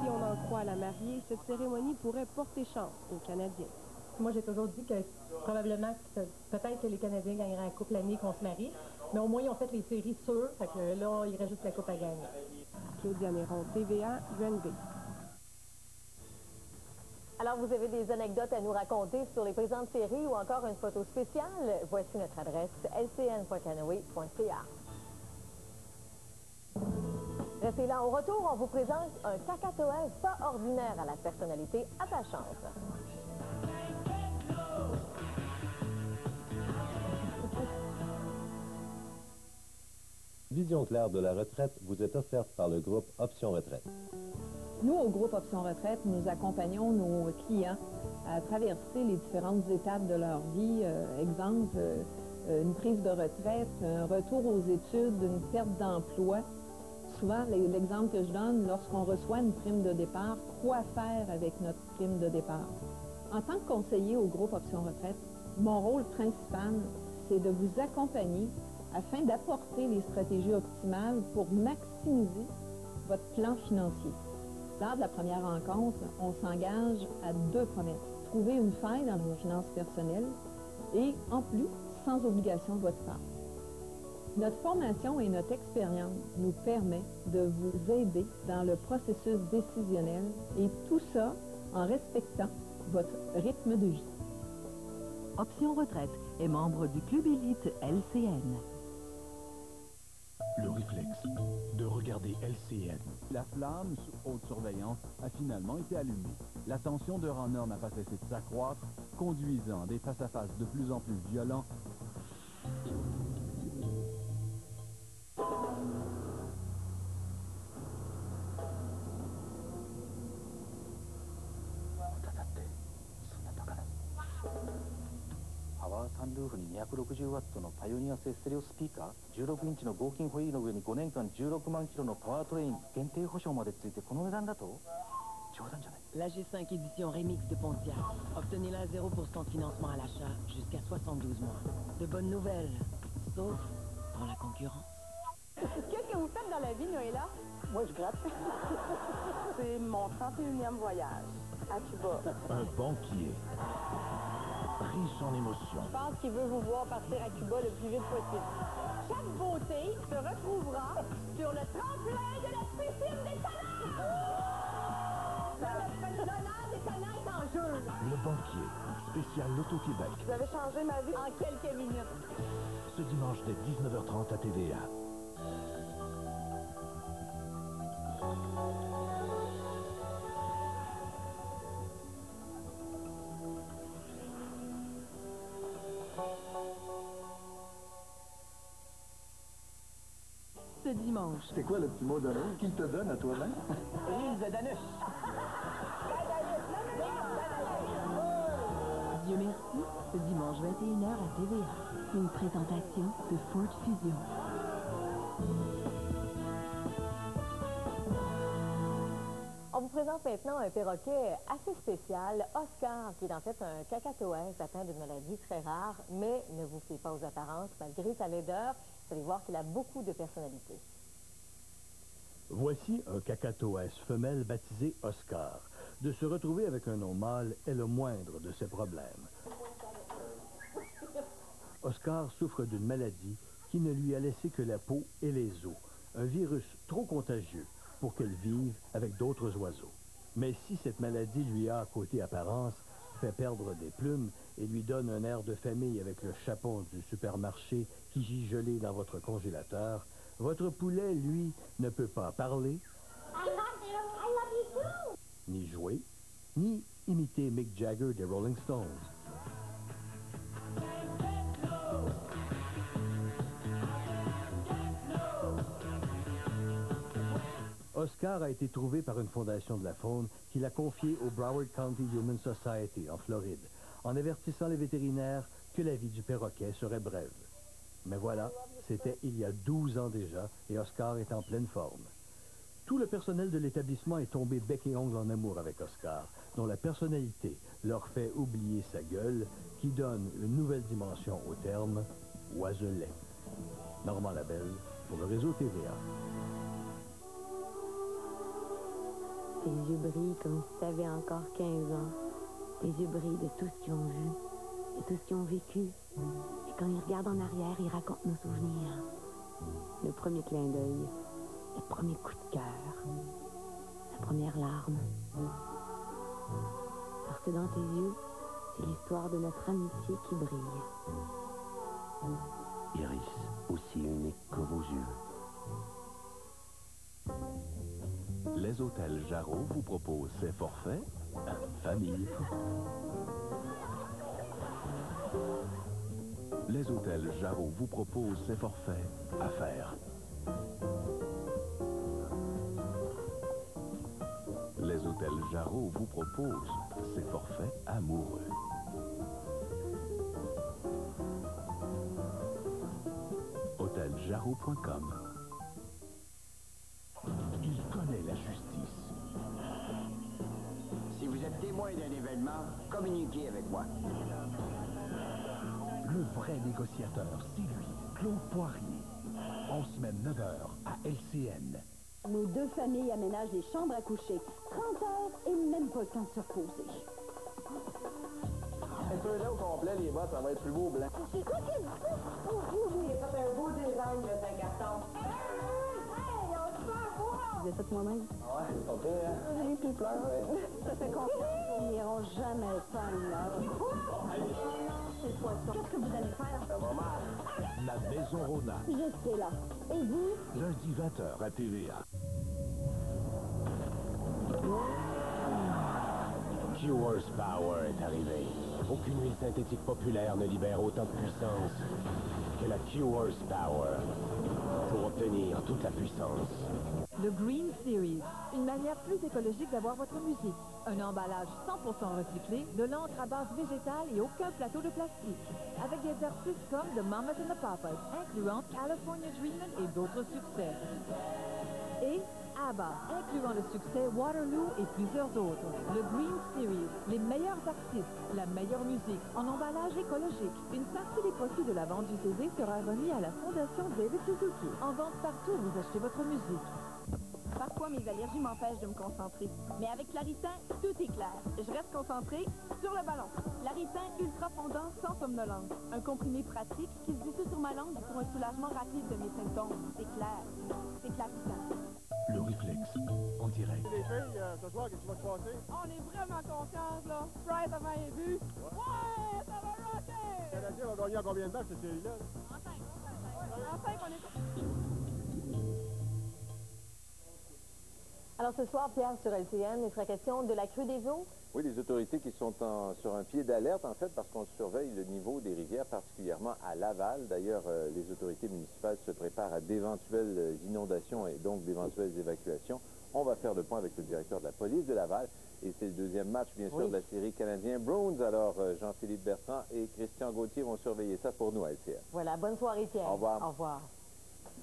Si on en croit la mariée, cette cérémonie pourrait porter chance aux Canadiens. Moi, j'ai toujours dit que probablement, peut-être que les Canadiens gagneraient la Coupe l'année qu'on se marie, mais au moins, ils ont fait les séries sûres, fait que là, il reste juste la Coupe à gagner. Claudia Néron, TVA, UNB. Alors, vous avez des anecdotes à nous raconter sur les présentes séries ou encore une photo spéciale? Voici notre adresse, lcn.canoe.ca. Restez là, au retour, on vous présente un cacatoès pas ordinaire à la personnalité attachante. Vision claire de la retraite vous est offerte par le groupe Option Retraite. Nous, au groupe Option Retraite, nous accompagnons nos clients à traverser les différentes étapes de leur vie. Exemple, une prise de retraite, un retour aux études, une perte d'emploi. Souvent, l'exemple que je donne, lorsqu'on reçoit une prime de départ, quoi faire avec notre prime de départ? En tant que conseiller au groupe Option Retraite, mon rôle principal, c'est de vous accompagner afin d'apporter les stratégies optimales pour maximiser votre plan financier. Lors de la première rencontre, on s'engage à 2 promesses. Trouver une faille dans vos finances personnelles et, en plus, sans obligation de votre part. Notre formation et notre expérience nous permet de vous aider dans le processus décisionnel et tout ça en respectant votre rythme de vie. Option Retraite est membre du Club Élite LCN. Le réflexe de regarder LCN. La flamme sous haute surveillance a finalement été allumée. La tension d'heure en heure n'a pas cessé de s'accroître, conduisant des face-à-face de plus en plus violents. Power サンルーフに260ワットのパイオニア製ステレオスピーカー、16インチの合金ホイールの上に5年間16万キロのパワートレイン限定保証までついてこの値段だと冗談じゃない。 La G5 édition Remix de Pontiac. Obtenez-la à 0% de financement à l'achat jusqu'à 72 mois. De bonnes nouvelles, sauf pour la concurrence. Qu'est-ce que vous faites dans la vie, Noëlla? Moi, je gratte. C'est mon 31e voyage à Cuba. Un banquier, riche en émotions. Je pense qu'il veut vous voir partir à Cuba le plus vite possible. Chaque beauté se retrouvera sur le tremplin de la piscine des talents! L'honneur des talents est en jeu. Le banquier, spécial Loto-Québec. Vous avez changé ma vie en quelques minutes. Ce dimanche dès 19h30 à TVA. Ce dimanche. C'est quoi le petit mot d'honneur qu'il te donne à toi-même? L'île de Danus. Dieu merci, ce dimanche 21h à TVA. Une présentation de Ford Fusion. présente maintenant un perroquet assez spécial, Oscar, qui est en fait un cacatoès atteint d'une maladie très rare, mais ne vous fiez pas aux apparences, malgré sa laideur, vous allez voir qu'il a beaucoup de personnalité. Voici un cacatoès femelle baptisé Oscar. De se retrouver avec un nom mâle est le moindre de ses problèmes. Oscar souffre d'une maladie qui ne lui a laissé que la peau et les os, un virus trop contagieux pour qu'elle vive avec d'autres oiseaux. Mais si cette maladie lui a, côté apparence, fait perdre des plumes et lui donne un air de famille avec le chapon du supermarché qui gît gelé dans votre congélateur, votre poulet, lui, ne peut pas parler, ni jouer, ni imiter Mick Jagger des Rolling Stones. Oscar a été trouvé par une fondation de la faune qui l'a confié au Broward County Human Society en Floride, en avertissant les vétérinaires que la vie du perroquet serait brève. Mais voilà, c'était il y a 12 ans déjà et Oscar est en pleine forme. Tout le personnel de l'établissement est tombé bec et ongle en amour avec Oscar, dont la personnalité leur fait oublier sa gueule, qui donne une nouvelle dimension au terme « oiselet ». Normand Labelle pour le réseau TVA. Tes yeux brillent comme si tu avais encore 15 ans. Tes yeux brillent de tout ce qu'ils ont vu, de tout ce qu'ils ont vécu. Et quand ils regardent en arrière, ils racontent nos souvenirs. Le premier clin d'œil, le premier coup de cœur, la première larme. Parce que dans tes yeux, c'est l'histoire de notre amitié qui brille. Iris, aussi unique que vos yeux. Les hôtels Jarreau vous proposent ces forfaits famille. Les hôtels Jarreau vous proposent ces forfaits affaires. Les hôtels Jarreau vous proposent ces forfaits amoureux. Hôteljarreau.com. Il connaît la justice. Si vous êtes témoin d'un événement, communiquez avec moi. Le vrai négociateur, c'est lui, Claude Poirier. En semaine 9h à LCN. Nos deux familles aménagent des chambres à coucher. 30 heures et même pas le temps de se reposer. Ceux-là au complet, les bottes, ça va être plus beau blanc. C'est toi qui le dis? Il a fait un beau design de un carton. Je l'ai fait moi-même. Ouais, c'est pas pire, hein? J'ai plus peur. Ça fait confiance. Ils n'iront jamais faire une heure. C'est quoi ça? Qu'est-ce que vous allez faire? Ça va mal. La Maison Rona. Je sais là. Et vous? Lundi 20h à TVA. Q-Horse Power est arrivé. Aucune huile synthétique populaire ne libère autant de puissance que la Q-Horse Power pour obtenir toute la puissance. Le Green Series, une manière plus écologique d'avoir votre musique. Un emballage 100% recyclé, de l'encre à base végétale et aucun plateau de plastique. Avec des artistes comme The Mamas and the Papas, incluant California Dreamin' et d'autres succès. Et ABBA, incluant le succès Waterloo et plusieurs autres. Le Green Series, les meilleurs artistes, la meilleure musique, en emballage écologique. Une partie des profits de la vente du CD sera remis à la Fondation David Suzuki. En vente partout où vous achetez votre musique. Parfois, mes allergies m'empêchent de me concentrer. Mais avec Claritin, tout est clair. Je reste concentrée sur le ballon. Claritin ultra fondant sans somnolence. Un comprimé pratique qui se dissout sur ma langue pour un soulagement rapide de mes symptômes. C'est clair. C'est Claritin. Le réflexe, en direct. Les filles, ce soir, qu'est-ce qui va se passer? On est vraiment confiants, là. Sprite avant les buts. Ouais, ça va rocker! Le Canadien va gagner en combien de matchs, cette série-là? En 5. En 5, on est... Alors ce soir, Pierre, sur LCN, il sera question de la crue des eaux. Oui, les autorités qui sont sur un pied d'alerte, en fait, parce qu'on surveille le niveau des rivières, particulièrement à Laval. D'ailleurs, les autorités municipales se préparent à d'éventuelles inondations et donc d'éventuelles évacuations. On va faire le point avec le directeur de la police de Laval. Et c'est le deuxième match, bien sûr, de la série Canadien-Bruins. Alors, Jean-Philippe Bertrand et Christian Gauthier vont surveiller ça pour nous à LCN. Voilà, bonne soirée, Pierre. Au revoir. Au revoir.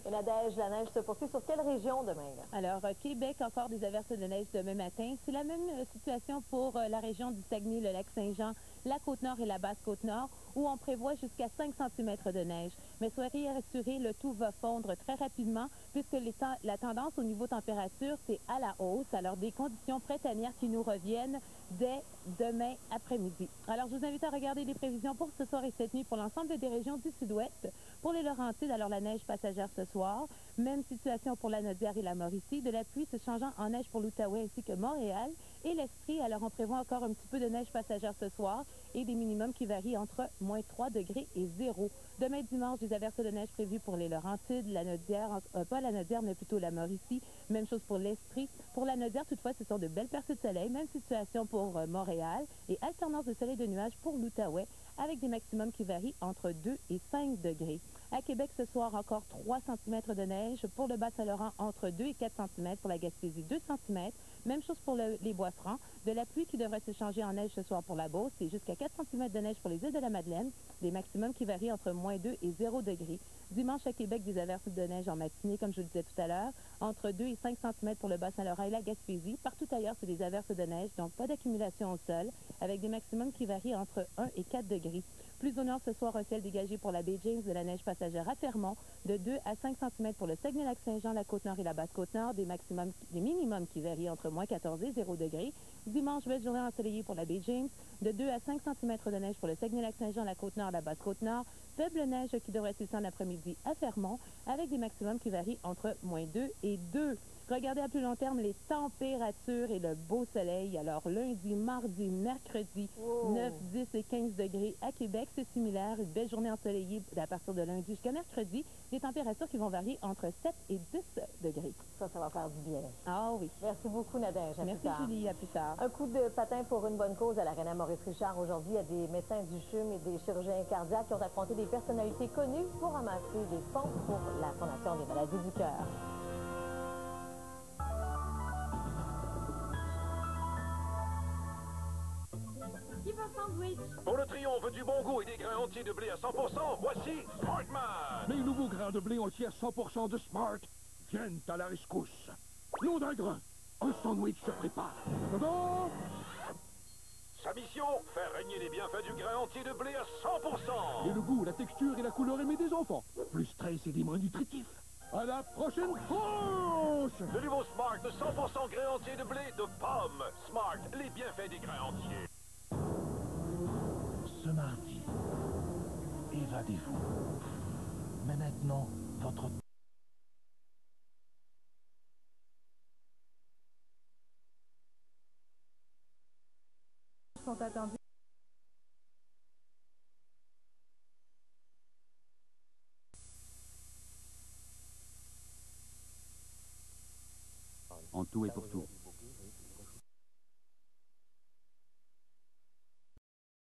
Et la neige se poursuit sur quelle région demain? Là? Alors, Québec, encore des averses de neige demain matin. C'est la même situation pour la région du Saguenay, le lac Saint-Jean, la Côte-Nord et la Basse-Côte-Nord, où on prévoit jusqu'à 5 cm de neige. Mais soyez rassurés, le tout va fondre très rapidement, puisque la tendance au niveau température, c'est à la hausse. Alors, des conditions printanières qui nous reviennent dès demain après-midi. Alors, je vous invite à regarder les prévisions pour ce soir et cette nuit pour l'ensemble des régions du sud-ouest. Pour les Laurentides, alors la neige passagère ce soir. Même situation pour la Naudière et la Mauricie. De la pluie se changeant en neige pour l'Outaouais ainsi que Montréal. Et l'Estrie, alors on prévoit encore un petit peu de neige passagère ce soir et des minimums qui varient entre moins 3 degrés et 0. Demain dimanche, des averses de neige prévues pour les Laurentides, la Naudière, pas la Naudière, mais plutôt la Mauricie. Même chose pour l'Estrie. Pour la Naudière, toutefois, ce sont de belles percées de soleil. Même situation pour Montréal et alternance de soleil et de nuages pour l'Outaouais avec des maximums qui varient entre 2 et 5 degrés. À Québec, ce soir, encore 3 cm de neige. Pour le Bas-Saint-Laurent, entre 2 et 4 cm. Pour la Gaspésie, 2 cm. Même chose pour les Bois-Francs. De la pluie qui devrait se changer en neige ce soir pour la Beauce. C'est jusqu'à 4 cm de neige pour les îles de la Madeleine. Des maximums qui varient entre moins 2 et 0 degrés. Dimanche à Québec, des averses de neige en matinée, comme je le disais tout à l'heure. Entre 2 et 5 cm pour le Bas-Saint-Laurent et la Gaspésie. Partout ailleurs, c'est des averses de neige, donc pas d'accumulation au sol, avec des maximums qui varient entre 1 et 4 degrés. Plus au nord ce soir, un ciel dégagé pour la baie James, de la neige passagère à Fermont, de 2 à 5 cm pour le Saguenay-Lac-Saint-Jean, la Côte-Nord et la Basse-Côte-Nord, des minimums qui varient entre moins 14 et 0 degrés. Dimanche, belle journée ensoleillée pour la baie James, de 2 à 5 cm de neige pour le Saguenay-Lac-Saint-Jean, la Côte-Nord, la Basse-Côte-Nord, faible neige qui devrait cesser en après-midi à Fermont, avec des maximums qui varient entre moins 2 et 2. Regardez à plus long terme les températures et le beau soleil. Alors lundi, mardi, mercredi, 9, 10 et 15 degrés à Québec. C'est similaire. Une belle journée ensoleillée à partir de lundi jusqu'à mercredi. Des températures qui vont varier entre 7 et 10 degrés. Ça va faire du bien. Ah oui. Merci beaucoup, Nadège. Merci, Julie. À plus tard. Un coup de patin pour une bonne cause à l'Arena Maurice-Richard. Aujourd'hui, il y a des médecins du CHUM et des chirurgiens cardiaques qui ont affronté des personnalités connues pour ramasser des fonds pour la Fondation des maladies du cœur. Qui veut un sandwich? Pour le triomphe du bon goût et des grains entiers de blé à 100%, voici Smartman! Les nouveaux grains de blé entiers à 100% de Smart viennent à la rescousse. Nom d'un grain, un sandwich se prépare. Tadam! Sa mission, faire régner les bienfaits du grain entier de blé à 100%! Et le goût, la texture et la couleur aimée des enfants. Plus stress et des moins nutritifs. À la prochaine tranche! Le nouveau Smart de 100% grain entier de blé de pomme. Smart, les bienfaits des grains entiers. Ce mardi, évadez-vous. Mais maintenant, votre... sont attendus. En tout et pour